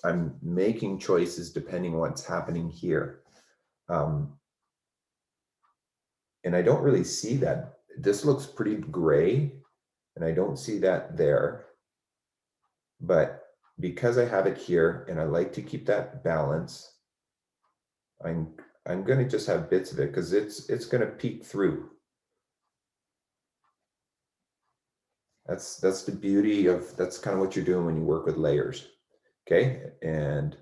I'm making choices depending on what's happening here. And I don't really see that. This looks pretty gray, and I don't see that there. But because I have it here, and I like to keep that balance, I'm going to just have bits of it because it's going to peek through. That's the beauty of, that's kind of what you're doing when you work with layers. Okay, and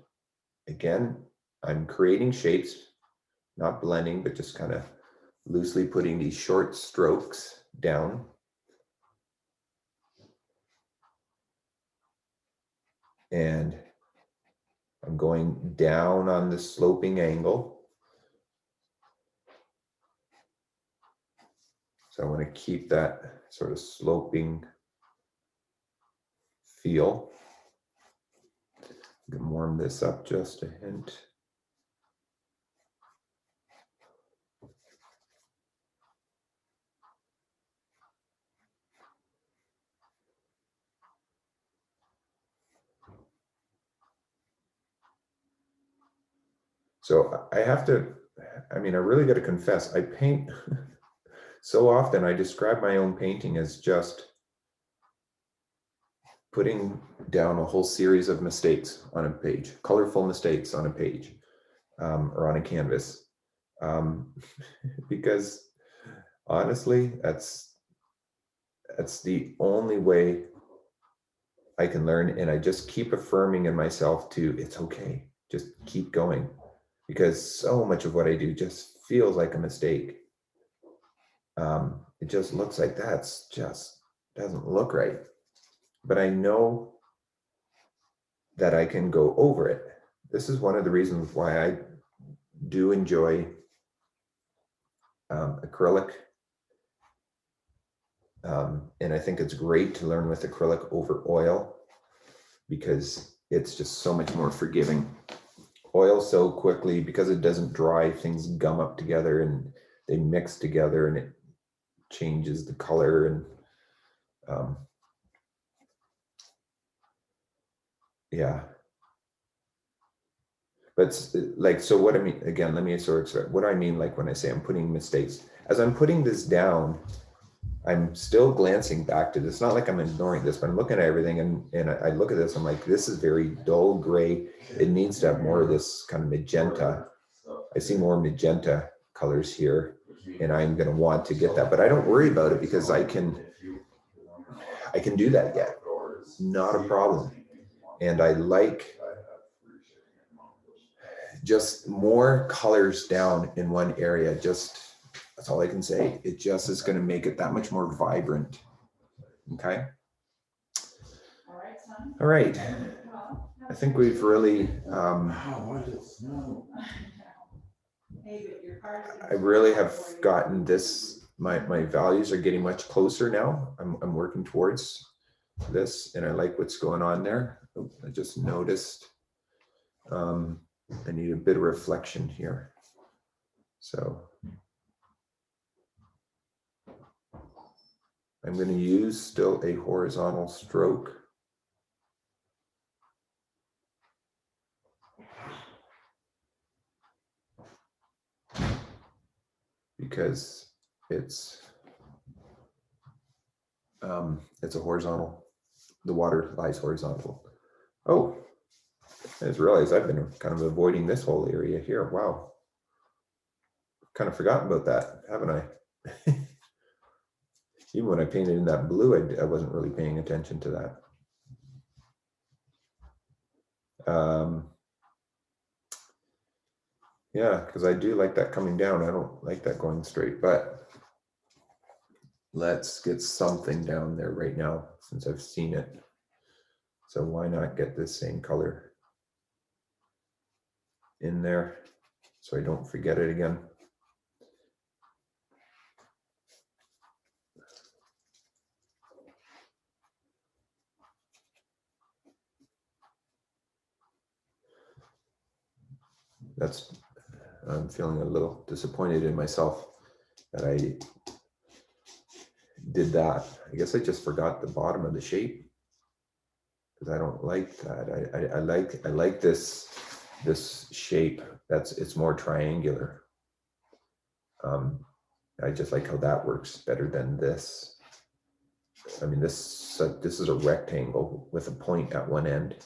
again, I'm creating shapes, not blending, but just kind of loosely putting these short strokes down. And I'm going down on the sloping angle. So I want to keep that sort of sloping feel. I can warm this up just a hint. So I have to, I mean, I really got to confess, I paint so often. I describe my own painting as just putting down a whole series of mistakes on a page, colorful mistakes on a page, or on a canvas. Because honestly, that's the only way I can learn. And I just keep affirming in myself to, it's okay, just keep going. Because so much of what I do just feels like a mistake. It just looks like that's just doesn't look right. But I know that I can go over it. This is one of the reasons why I do enjoy acrylic. And I think it's great to learn with acrylic over oil because it's just so much more forgiving. Oil so quickly, because it doesn't dry, things gum up together and they mix together and it changes the color. And yeah. But like, so what I mean, again, let me sort of explain what I mean, like when I say I'm putting mistakes, as I'm putting this down, I'm still glancing back to this. It's not like I'm ignoring this, but I'm looking at everything and I look at this, I'm like, this is very dull gray. It needs to have more of this kind of magenta. I see more magenta colors here and I'm going to want to get that, but I don't worry about it because I can do that yet. Not a problem. And I like just more colors down in one area. Just, that's all I can say. It just is going to make it that much more vibrant. Okay. All right. I think we've really, I really have gotten this, my values are getting much closer now. I'm working towards this and I like what's going on there. Oh, I just noticed I need a bit of reflection here. So I'm going to use still a horizontal stroke. Because it's a horizontal, the water lies horizontal. Oh, I just realized I've been kind of avoiding this whole area here. Wow. Kind of forgotten about that, haven't I? Even when I painted in that blue, I wasn't really paying attention to that. Yeah, because I do like that coming down. I don't like that going straight, but let's get something down there right now since I've seen it. So why not get this same color in there so I don't forget it again. I'm feeling a little disappointed in myself that I did that. I guess I just forgot the bottom of the shape because I don't like that. I like this shape. It's more triangular. I just like how that works better than this. I mean, this is a rectangle with a point at one end.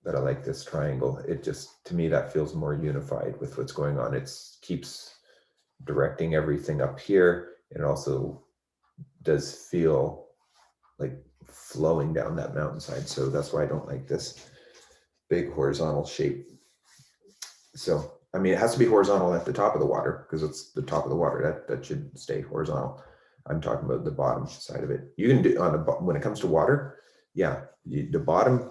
But I like this triangle. It just, to me, that feels more unified with what's going on. It keeps directing everything up here. It also does feel like flowing down that mountainside. So that's why I don't like this big horizontal shape. So, I mean, it has to be horizontal at the top of the water because it's the top of the water. That should stay horizontal. I'm talking about the bottom side of it. You can do on when it comes to water, yeah, the bottom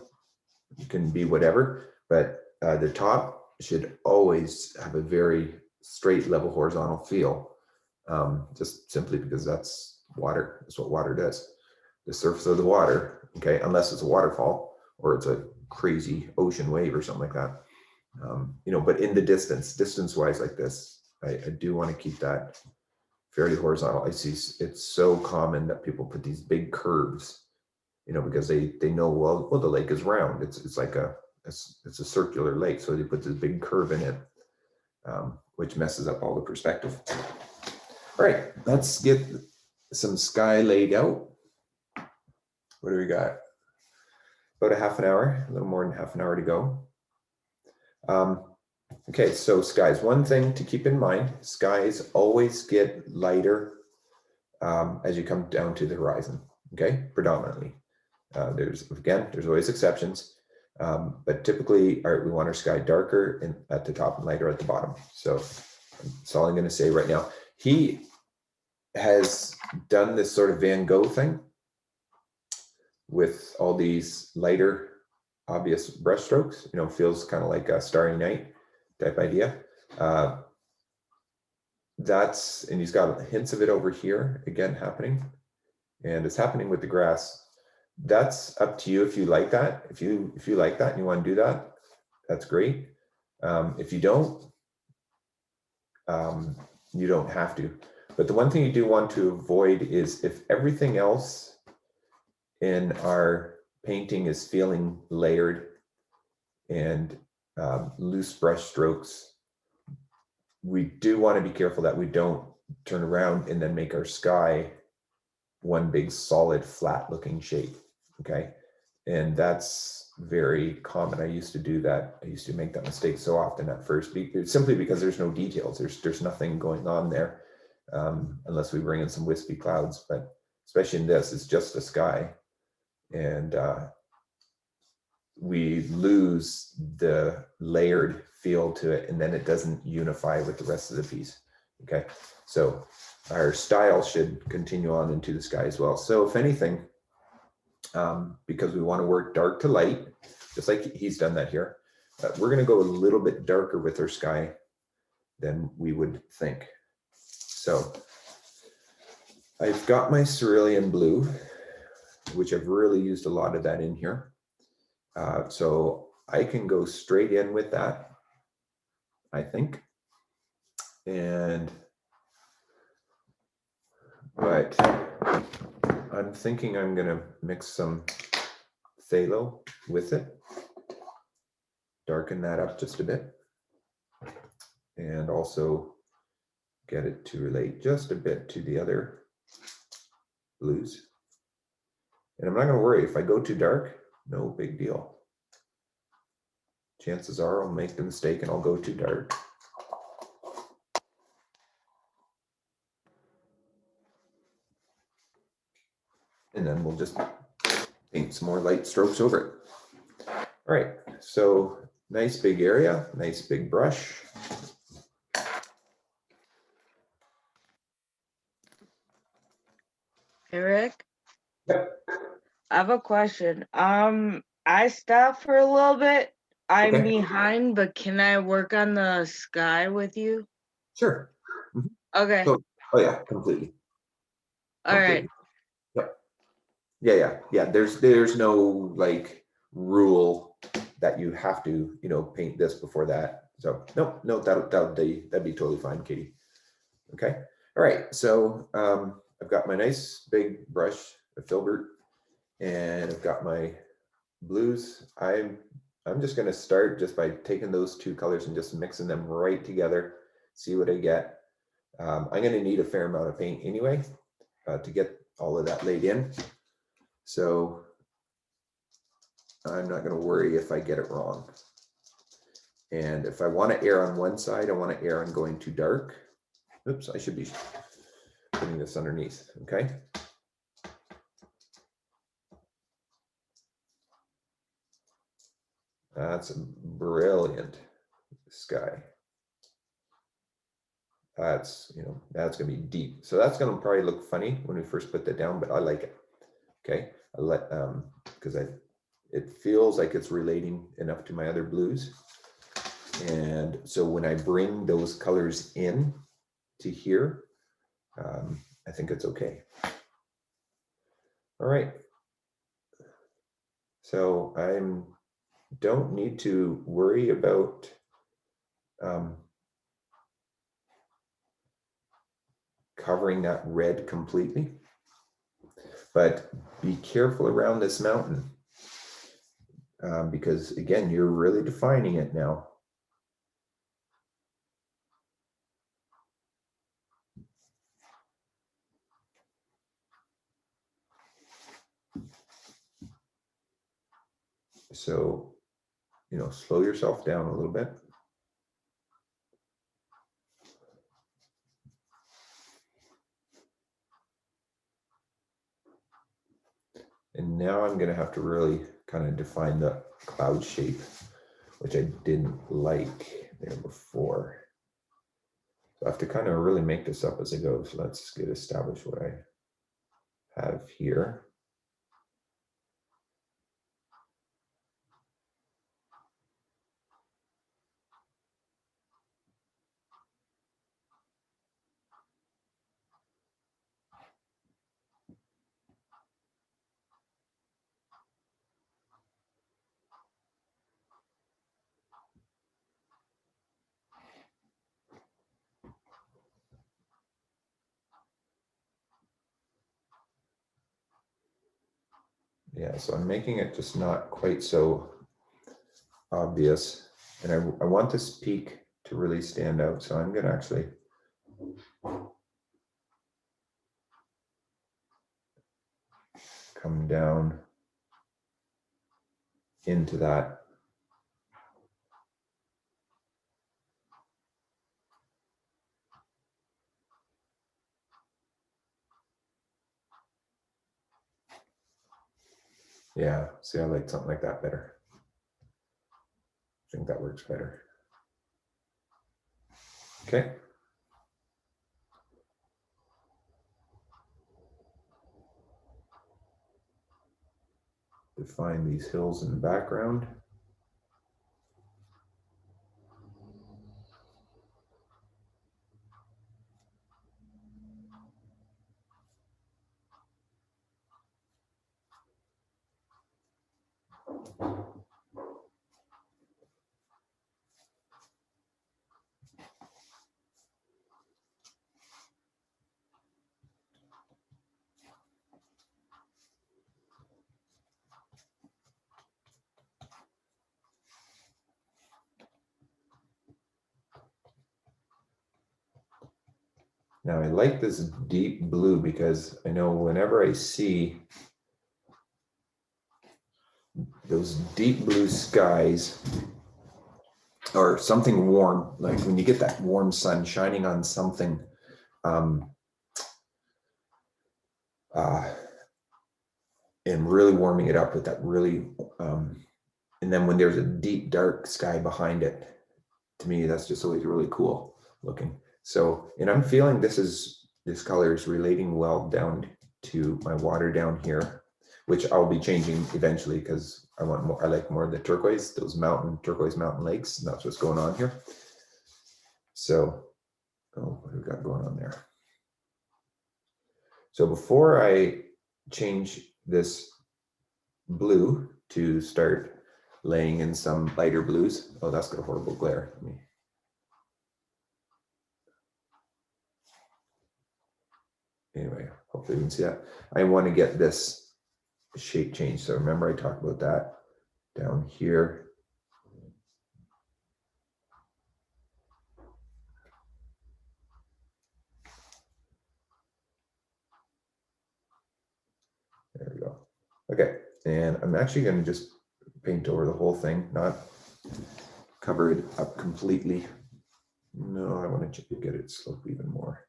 can be whatever, but the top should always have a very straight, level, horizontal feel, just simply because that's water. That's what water does. The surface of the water, okay, unless it's a waterfall or it's a crazy ocean wave or something like that, you know, but in the distance-wise like this, I do want to keep that fairly horizontal. I see it's so common that people put these big curves, you know, because they know, well, the lake is round. It's like it's a circular lake. So they put this big curve in it, which messes up all the perspective. All right, let's get some sky laid out. What do we got? About a half an hour, a little more than half an hour to go. Okay, so skies, one thing to keep in mind, skies always get lighter as you come down to the horizon, okay, predominantly. There's always exceptions, but typically we want our sky darker at the top and lighter at the bottom. So that's all I'm going to say right now. He has done this sort of Van Gogh thing with all these lighter, obvious brush strokes. You know, feels kind of like a Starry Night type idea. And he's got hints of it over here again happening, and it's happening with the grass. That's up to you if you like that. If you like that and you want to do that, that's great. If you don't have to. But the one thing you do want to avoid is if everything else in our painting is feeling layered and loose brush strokes, we do want to be careful that we don't turn around and then make our sky one big solid flat looking shape. Okay, and that's very common. I used to do that. I used to make that mistake so often at first, simply because there's no details. There's nothing going on there, unless we bring in some wispy clouds. But especially in this, it's just the sky, and we lose the layered feel to it, and then it doesn't unify with the rest of the piece. Okay, so our style should continue on into the sky as well. So if anything, because we want to work dark to light, just like he's done that here, we're going to go a little bit darker with our sky than we would think. So I've got my cerulean blue, which I've really used a lot of that in here. So I can go straight in with that, I think. But I'm thinking I'm going to mix some phthalo with it, darken that up just a bit, and also get it to relate just a bit to the other blues. And I'm not going to worry if I go too dark, no big deal. Chances are I'll make the mistake and I'll go too dark. And then we'll just paint some more light strokes over it. All right, so nice big area, nice big brush. Rick, Yep. I have a question. I stopped for a little bit. I'm Okay. behind, but can I work on the sky with you? Sure. Okay. So, oh yeah, completely. All right. Yep. Yeah. There's no like rule that you have to, paint this before that. So no, that'd be totally fine, Katie. Okay. All right. So I've got my nice big brush, a filbert, and I've got my blues. I'm just going to start just by taking those two colors and just mixing them right together, see what I get. I'm going to need a fair amount of paint anyway to get all of that laid in. So I'm not going to worry if I get it wrong. And if I want to err on one side, I want to err on going too dark. Oops, I should be putting this underneath, okay? That's brilliant sky. That's gonna be deep. So that's gonna probably look funny when we first put that down, but I like it. Okay, I let because it feels like it's relating enough to my other blues, and so when I bring those colors in to here, I think it's okay. All right. So I don't need to worry about covering that red completely, but be careful around this mountain because again, you're really defining it now. So, slow yourself down a little bit. And now I'm going to have to really kind of define the cloud shape, which I didn't like there before. So I have to kind of really make this up as I go. So let's get established what I have here. Yeah, so I'm making it just not quite so obvious. And I want this peak to really stand out. So I'm going to actually come down into that. Yeah, see, I like something like that better. I think that works better. Okay. Define these hills in the background. Now I like this deep blue because I know whenever I see those deep blue skies or something warm, like when you get that warm sun shining on something, and really warming it up with that really, and then when there's a deep dark sky behind it, to me, that's just always really cool looking. So, and I'm feeling this color is relating well down to my water down here, which I'll be changing eventually because I want more, I like more of the turquoise, those turquoise mountain lakes, and that's what's going on here. So, oh, what do we got going on there? So before I change this blue to start laying in some lighter blues, oh, that's got a horrible glare. Let me. Anyway, hopefully you can see that. I want to get this shape change. So remember I talked about that down here. There we go. Okay, and I'm actually going to just paint over the whole thing, not cover it up completely. No, I want to get it slope even more.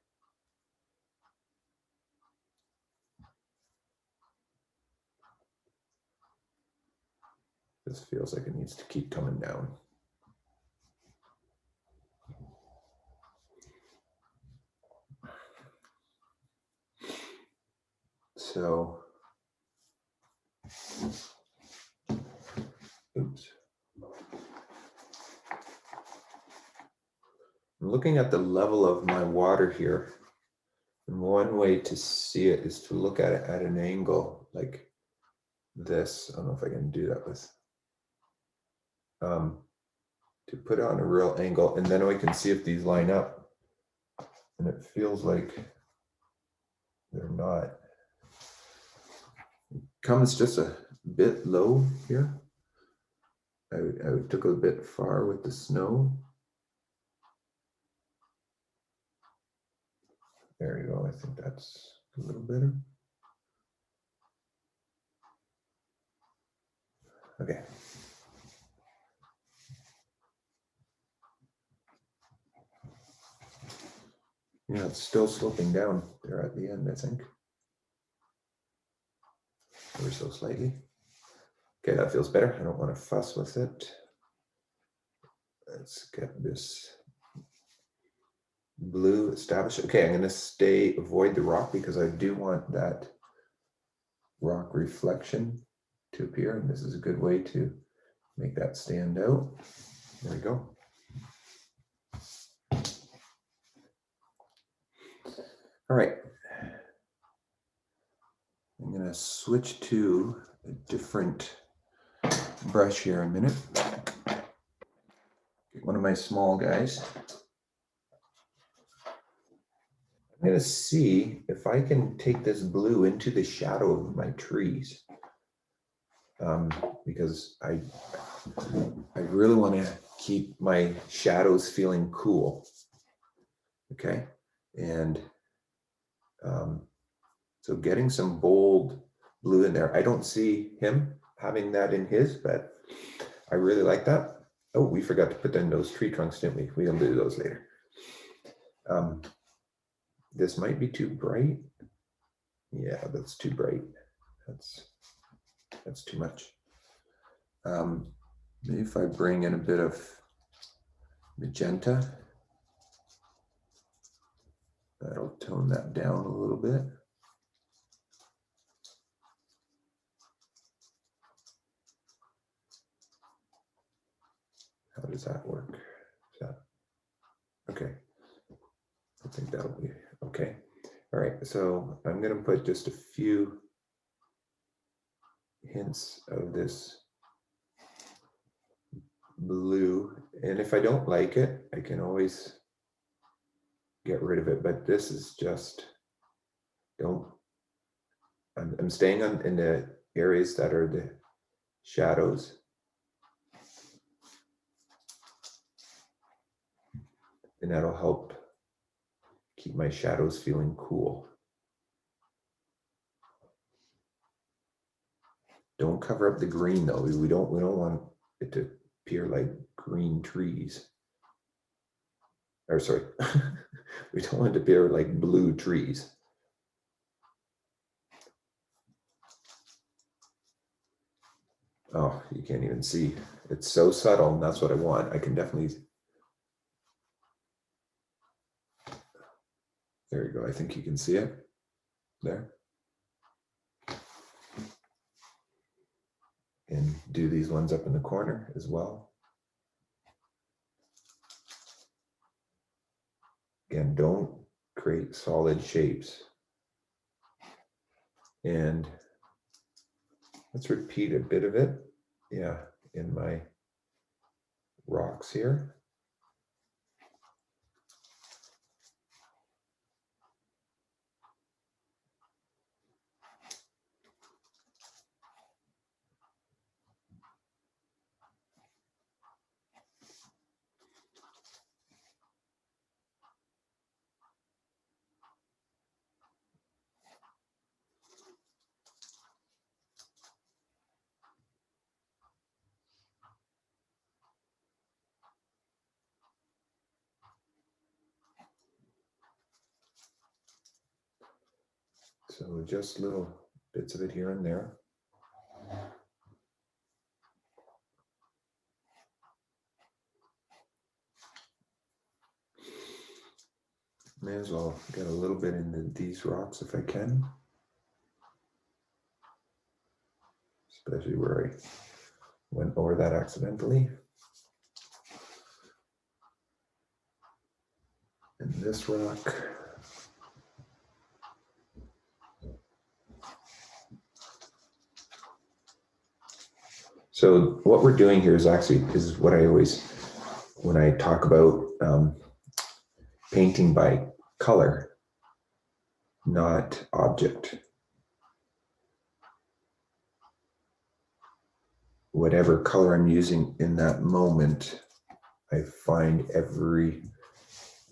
This feels like it needs to keep coming down. So, oops. I'm looking at the level of my water here. And one way to see it is to look at it at an angle like this. I don't know if I can do that with, to put it on a real angle, and then we can see if these line up. And it feels like they're not. It comes just a bit low here. I took a bit far with the snow. There you go. I think that's a little better. Okay. Yeah, it's still sloping down there at the end, I think. Ever so slightly. Okay, that feels better. I don't want to fuss with it. Let's get this blue established. Okay, I'm going to avoid the rock because I do want that rock reflection to appear, and this is a good way to make that stand out. There we go. All right. I'm going to switch to a different brush here in a minute. Get one of my small guys. I'm going to see if I can take this blue into the shadow of my trees. Because I really want to keep my shadows feeling cool. Okay. And so getting some bold blue in there. I don't see him having that in his, but I really like that. Oh, we forgot to put in those tree trunks, didn't we? We'll do those later. This might be too bright. Yeah, that's too bright. That's too much. Maybe if I bring in a bit of magenta, that'll tone that down a little bit. How does that work? Is that okay? I think that'll be okay. All right, so I'm going to put just a few hints of this blue, and if I don't like it, I can always get rid of it, but this is just, I'm staying in the areas that are the shadows. And that'll help keep my shadows feeling cool. Don't cover up the green though. We don't want it to appear like green trees. Or sorry, we don't want it to appear like blue trees. Oh, you can't even see. It's so subtle, and that's what I want. I can definitely. There you go. I think you can see it there. and do these ones up in the corner as well. Again, don't create solid shapes. And let's repeat a bit of it. Yeah, in my rocks here. So just little bits of it here and there. May as well get a little bit into these rocks if I can. Especially where I went over that accidentally. And this rock. So what we're doing here is actually is what I always, when I talk about painting by color, not object. Whatever color I'm using in that moment, I find every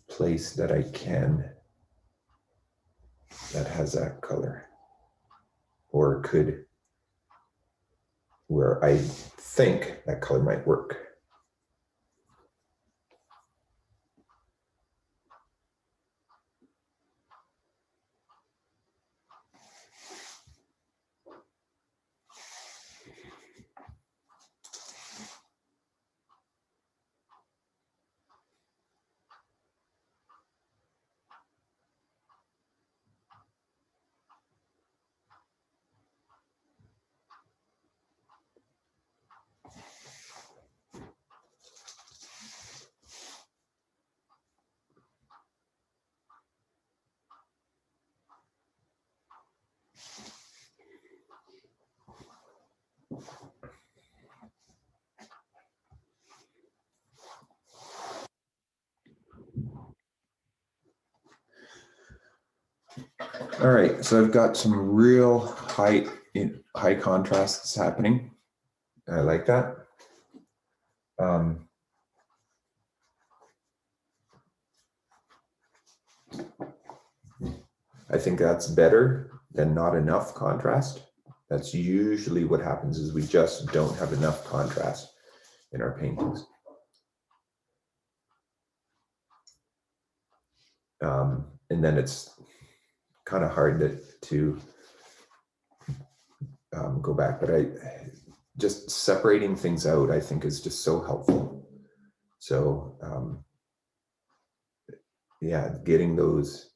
place that I can that has that color, or could, where I think that color might work. All right, so I've got some real high contrasts happening. I like that. I think that's better than not enough contrast. That's usually what happens, is we just don't have enough contrast in our paintings. And then it's kind of hard to go back, but just separating things out, I think, is just so helpful. So yeah, getting those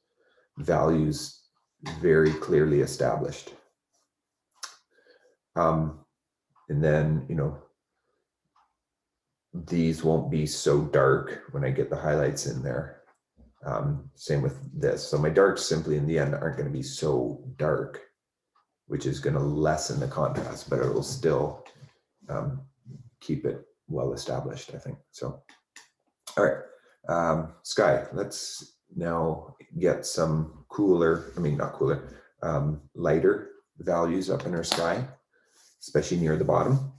values very clearly established. And then, you know, these won't be so dark when I get the highlights in there. Same with this. So my darks simply in the end aren't going to be so dark, which is going to lessen the contrast, but it will still keep it well established, I think. So, all right, sky. Let's now get some lighter values up in our sky, especially near the bottom.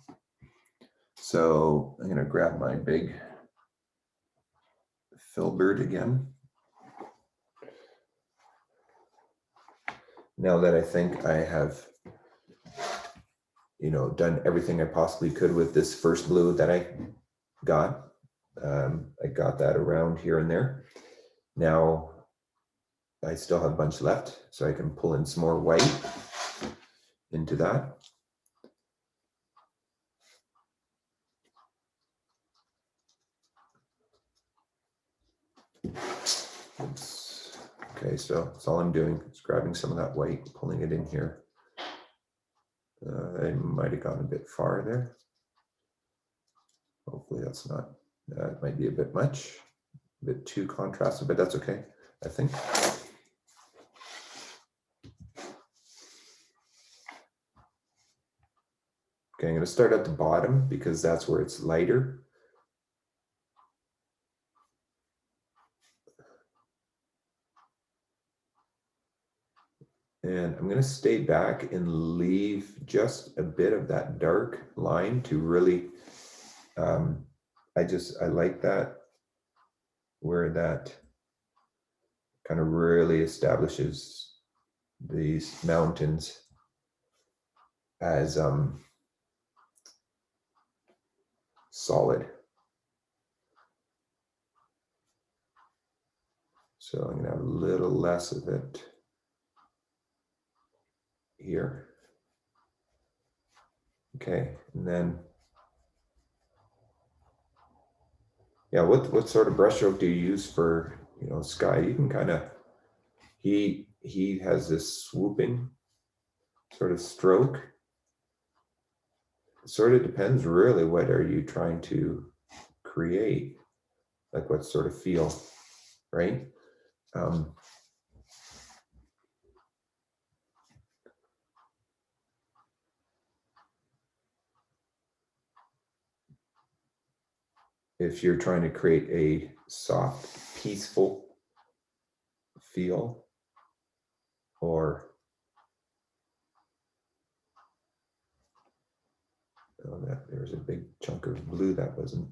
So I'm going to grab my big filbert again. Now that I think I have, you know, done everything I possibly could with this first blue that I got. I got that around here and there. Now I still have a bunch left, so I can pull in some more white into that. Oops. Okay, so that's all I'm doing, is grabbing some of that white, pulling it in here. I might have gone a bit far there. Hopefully that's not, that might be a bit much, a bit too contrasted, but that's okay, I think. Okay, I'm going to start at the bottom because that's where it's lighter. And I'm going to stay back and leave just a bit of that dark line to really, I like that, where that kind of really establishes these mountains as solid. So I'm going to have a little less of it here. Okay, and then, yeah, what sort of brushstroke do you use for, you know, sky? You can kind of, he has this swooping sort of stroke. It sort of depends really, what are you trying to create? Like what sort of feel, right? If you're trying to create a soft, peaceful feel, or oh, that there's a big chunk of blue that wasn't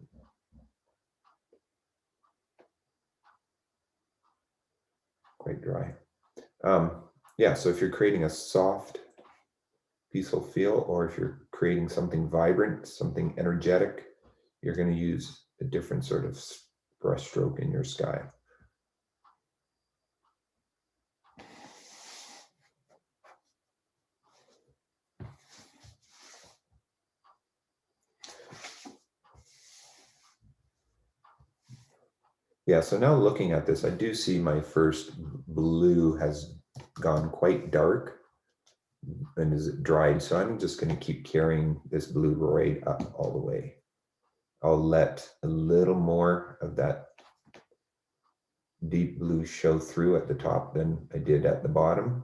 quite dry. Yeah, so if you're creating a soft, peaceful feel, or if you're creating something vibrant, something energetic, you're going to use a different sort of brush stroke in your sky. Yeah, so now looking at this, I do see my first blue has gone quite dark and is dried. So I'm just going to keep carrying this blue right up all the way. I'll let a little more of that deep blue show through at the top than I did at the bottom.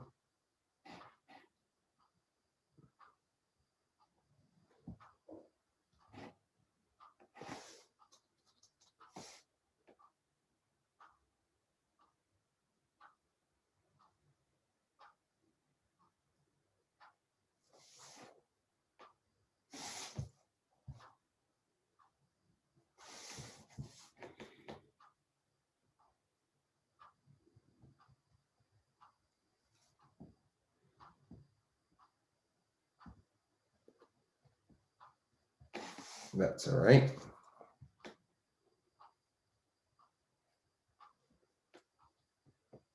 That's all right.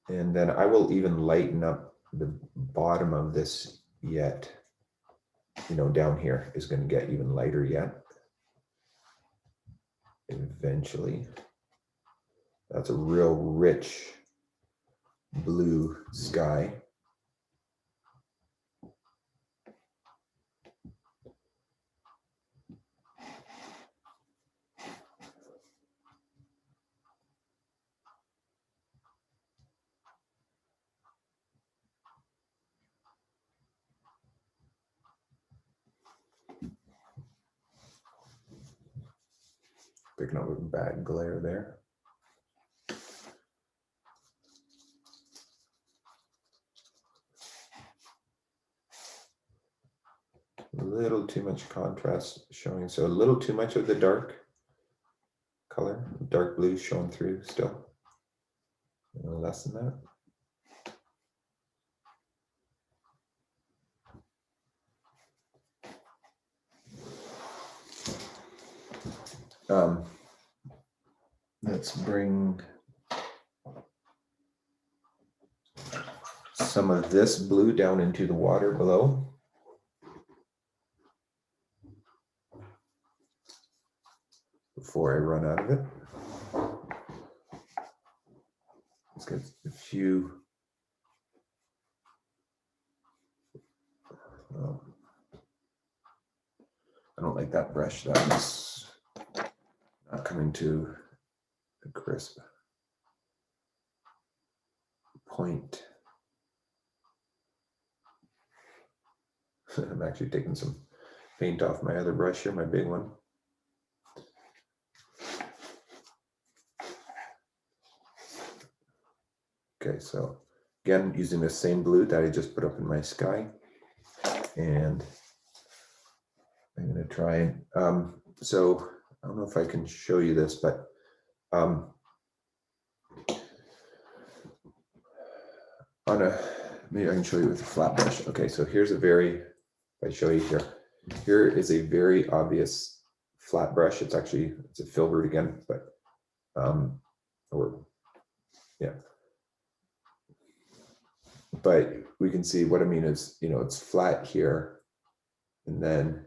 And then I will even lighten up the bottom of this yet. You know, down here is going to get even lighter yet. Eventually. That's a real rich blue sky. Picking up a bad glare there. A little too much contrast showing, so a little too much of the dark color, dark blue showing through still. A little less than that. Let's bring some of this blue down into the water below. Before I run out of it. Let's get a few. like that brush. That's not coming to a crisp point. I'm actually taking some paint off my other brush here, my big one. Okay, so again, using the same blue that I just put up in my sky. And I'm going to try and, so I don't know if I can show you this, but maybe I can show you with a flat brush. Okay, so here's a very, if I show you here, here is a very obvious flat brush. It's actually, it's a filbert again, but, or yeah. But we can see what I mean is, you know, it's flat here. And then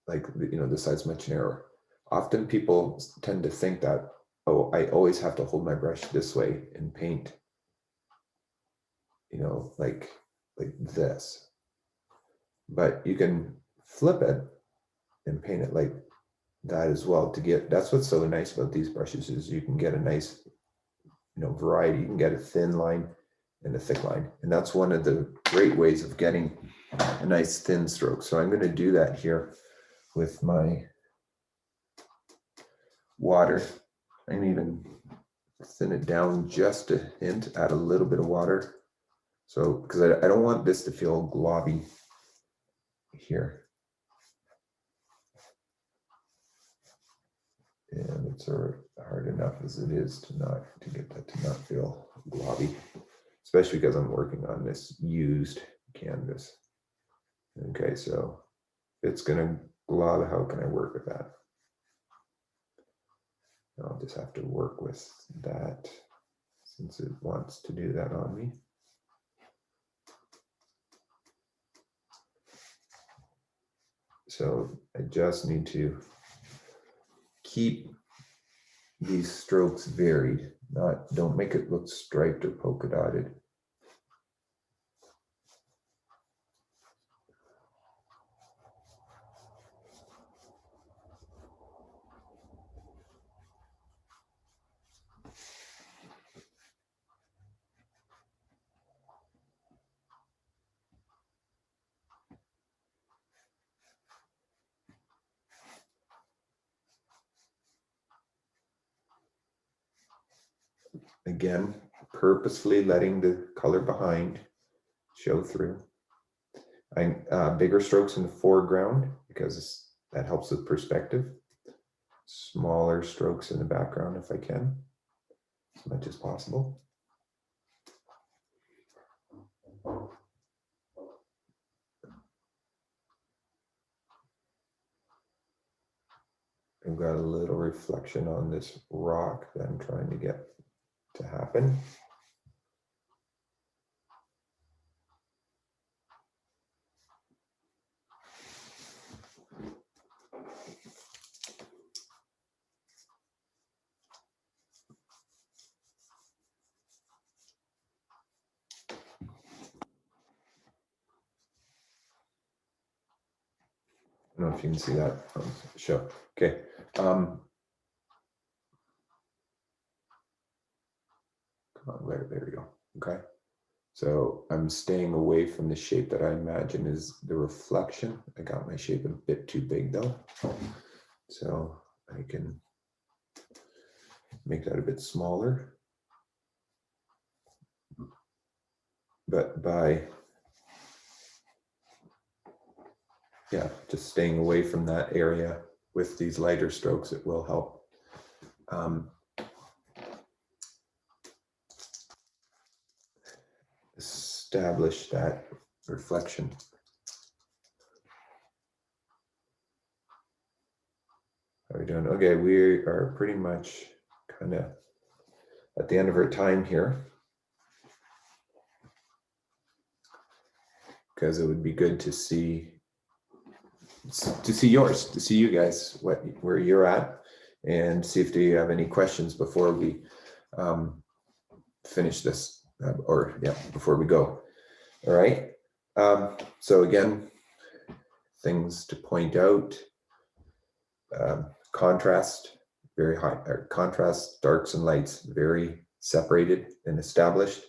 like, you know, the side's much narrower. Often people tend to think that, oh, I always have to hold my brush this way and paint, you know, like this. But you can flip it and paint it like that as well to get, that's what's so nice about these brushes is you can get a nice, you know, variety. You can get a thin line and a thick line. And that's one of the great ways of getting a nice thin stroke. So I'm going to do that here with my water. I'm even thin it down just a hint, add a little bit of water. So, because I don't want this to feel globby here. And it's hard enough as it is to get that to not feel globby, especially because I'm working on this used canvas. Okay, so it's gonna glob. How can I work with that? I'll just have to work with that since it wants to do that on me. So I just need to keep these strokes varied, don't make it look striped or polka dotted. Again, purposefully letting the color behind show through. Bigger strokes in the foreground because that helps with perspective. Smaller strokes in the background if I can, as much as possible. I've got a little reflection on this rock that I'm trying to get to happen. I don't know if you can see that on the show. Okay. Come on, there we go. Okay. So I'm staying away from the shape that I imagine is the reflection. I got my shape a bit too big though. So I can make that a bit smaller. But by, yeah, just staying away from that area with these lighter strokes, it will help. Establish that reflection. How are we doing? Okay, we are pretty much kind of at the end of our time here. Because it would be good to see yours, to see you guys, where you're at, and see if you have any questions before we finish this, before we go. All right. So again, things to point out. Contrast, very high, contrast, darks and lights, very separated and established.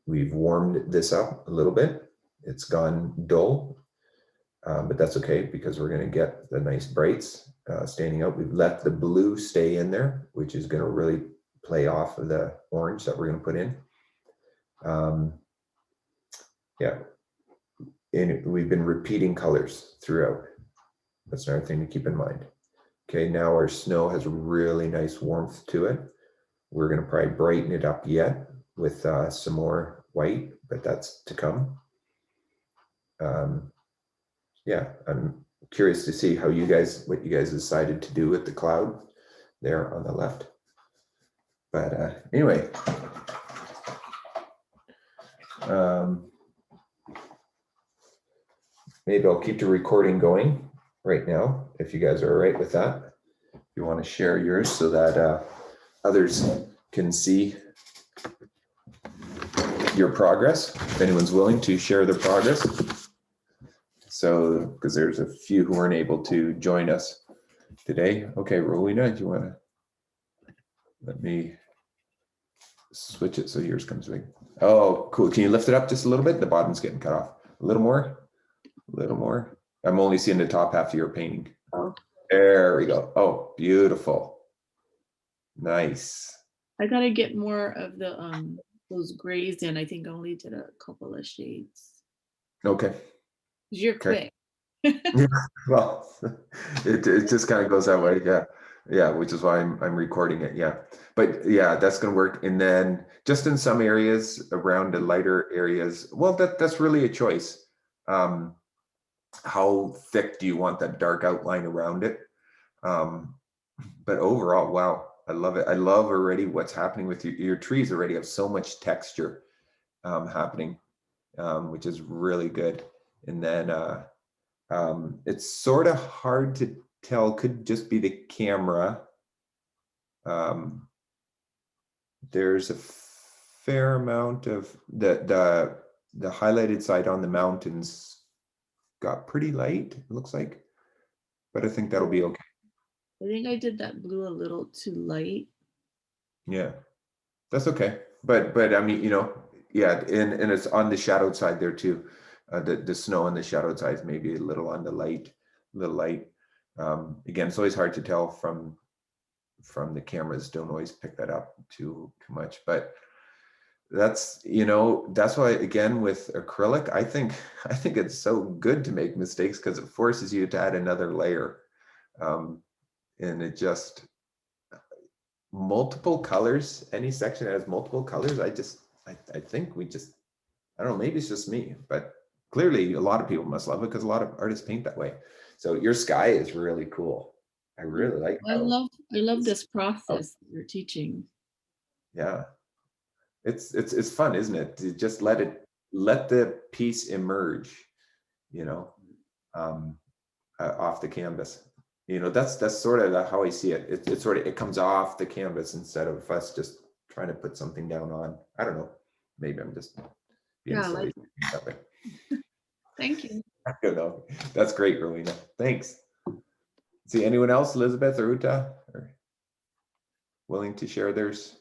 We've warmed this up a little bit. It's gone dull, but that's okay because we're going to get the nice brights standing out. We've let the blue stay in there, which is going to really play off of the orange that we're going to put in. Yeah, and we've been repeating colors throughout. That's another thing to keep in mind. Okay, now our snow has a really nice warmth to it. We're going to probably brighten it up yet with some more white, but that's to come. Yeah, I'm curious to see how what you guys decided to do with the cloud there on the left. But anyway, maybe I'll keep the recording going right now, if you guys are all right with that. If you want to share yours so that others can see your progress, if anyone's willing to share their progress. So, because there's a few who weren't able to join us today. Okay, Rowena, do you want to let me switch it so yours comes big? Oh, cool. Can you lift it up just a little bit? The bottom's getting cut off. A little more, a little more. I'm only seeing the top half of your painting. Oh. There we go. Oh, beautiful. Nice. I gotta get more of the those grays in. I think I only did a couple of shades. Okay. You're quick. Yeah, well, it just kind of goes that way. Yeah, which is why I'm recording it. Yeah, but yeah, that's gonna work. And then just in some areas around the lighter areas, well, that's really a choice. How thick do you want that dark outline around it? But overall, wow, I love it. I love already what's happening with your trees. Already have so much texture happening, which is really good. And then it's sort of hard to tell, could just be the camera. There's a fair amount of the highlighted side on the mountains got pretty light, it looks like, but I think that'll be okay. I think I did that blue a little too light. Yeah, that's okay. But I mean, yeah, and it's on the shadowed side there too. The snow on the shadowed side is maybe a little on the light, Again, it's always hard to tell from the cameras. Don't always pick that up too much, but that's why, again, with acrylic, I think it's so good to make mistakes because it forces you to add another layer, and it just multiple colors. Any section that has multiple colors, I think I don't know, maybe it's just me, but clearly a lot of people must love it because a lot of artists paint that way. So your sky is really cool. I really like I love this process you're teaching. Yeah, it's fun, isn't it? To just let the piece emerge, off the canvas. That's sort of how I see it. It comes off the canvas instead of us just trying to put something down on. I don't know. Maybe I'm just being silly. Thank you. I don't know. That's great, Rowena. Thanks. See anyone else, Elizabeth or Uta, or willing to share theirs?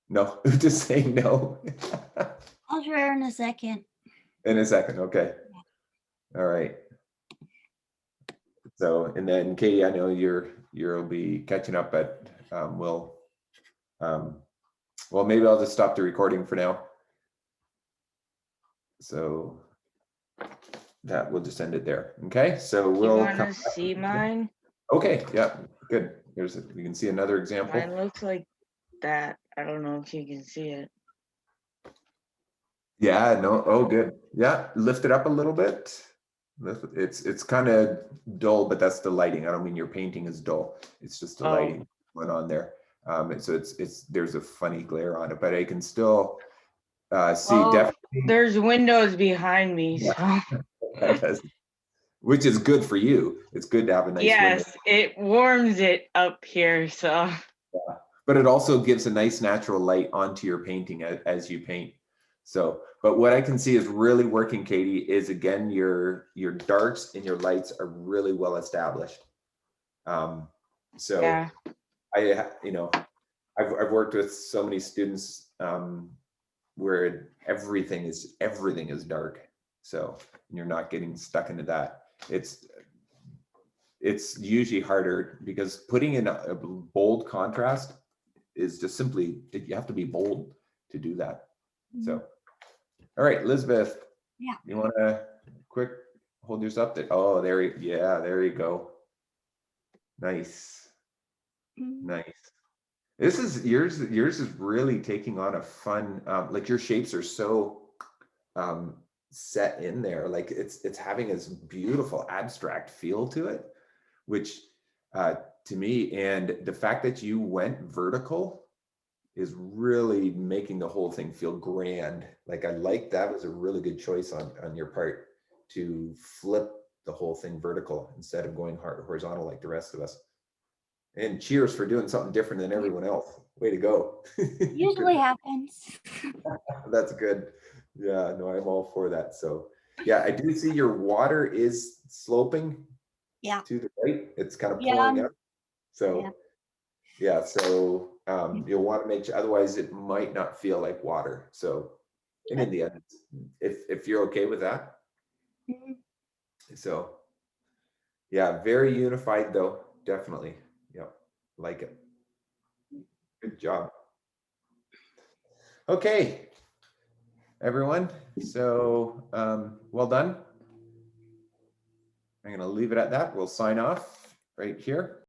No, Uta's saying no. I'll share in a second. In a second, okay. All right. So, and then Katie, I know you'll be catching up, but well, maybe I'll just stop the recording for now. So that we'll just end it there. Okay, so we'll want to see mine? Okay, yeah, good. We can see another example. Mine looks like that. I don't know if you can see it. Yeah, no, oh, good. Yeah, lift it up a little bit. It's kind of dull, but that's the lighting. I don't mean your painting is dull. It's just the lighting going on there. So there's a funny glare on it, but I can still see definitely. There's windows behind me, so. Which is good for you. It's good to have a nice window. It warms it up here, so. Yeah. But it also gives a nice natural light onto your painting as you paint. So, but what I can see is really working, Katie, is again, your darks and your lights are really well established. So Yeah. you know, I've worked with so many students where everything is dark. So you're not getting stuck into that. It's usually harder because putting in a bold contrast is just simply, you have to be bold to do that. So, all right, Elizabeth. Yeah. You want to quick hold yours up there? Oh, there you go. Nice. Nice. This is yours is really taking on a fun, like your shapes are so set in there, like it's having this beautiful abstract feel to it, which to me, and the fact that you went vertical is really making the whole thing feel grand. Like I like that was a really good choice on your part to flip the whole thing vertical instead of going horizontal like the rest of us. And cheers for doing something different than everyone else. Way to go. Usually happens. That's good. Yeah, no, I'm all for that. So yeah, I do see your water is sloping Yeah. to the right. It's kind of Yeah, pouring up. So yeah. yeah, so you'll want to make sure, otherwise it might not feel like water. So, and in the end, if you're okay with that. Mhm. So yeah, very unified though, definitely. Yep, like it. Good job. Okay, everyone. So well done. I'm going to leave it at that. We'll sign off right here.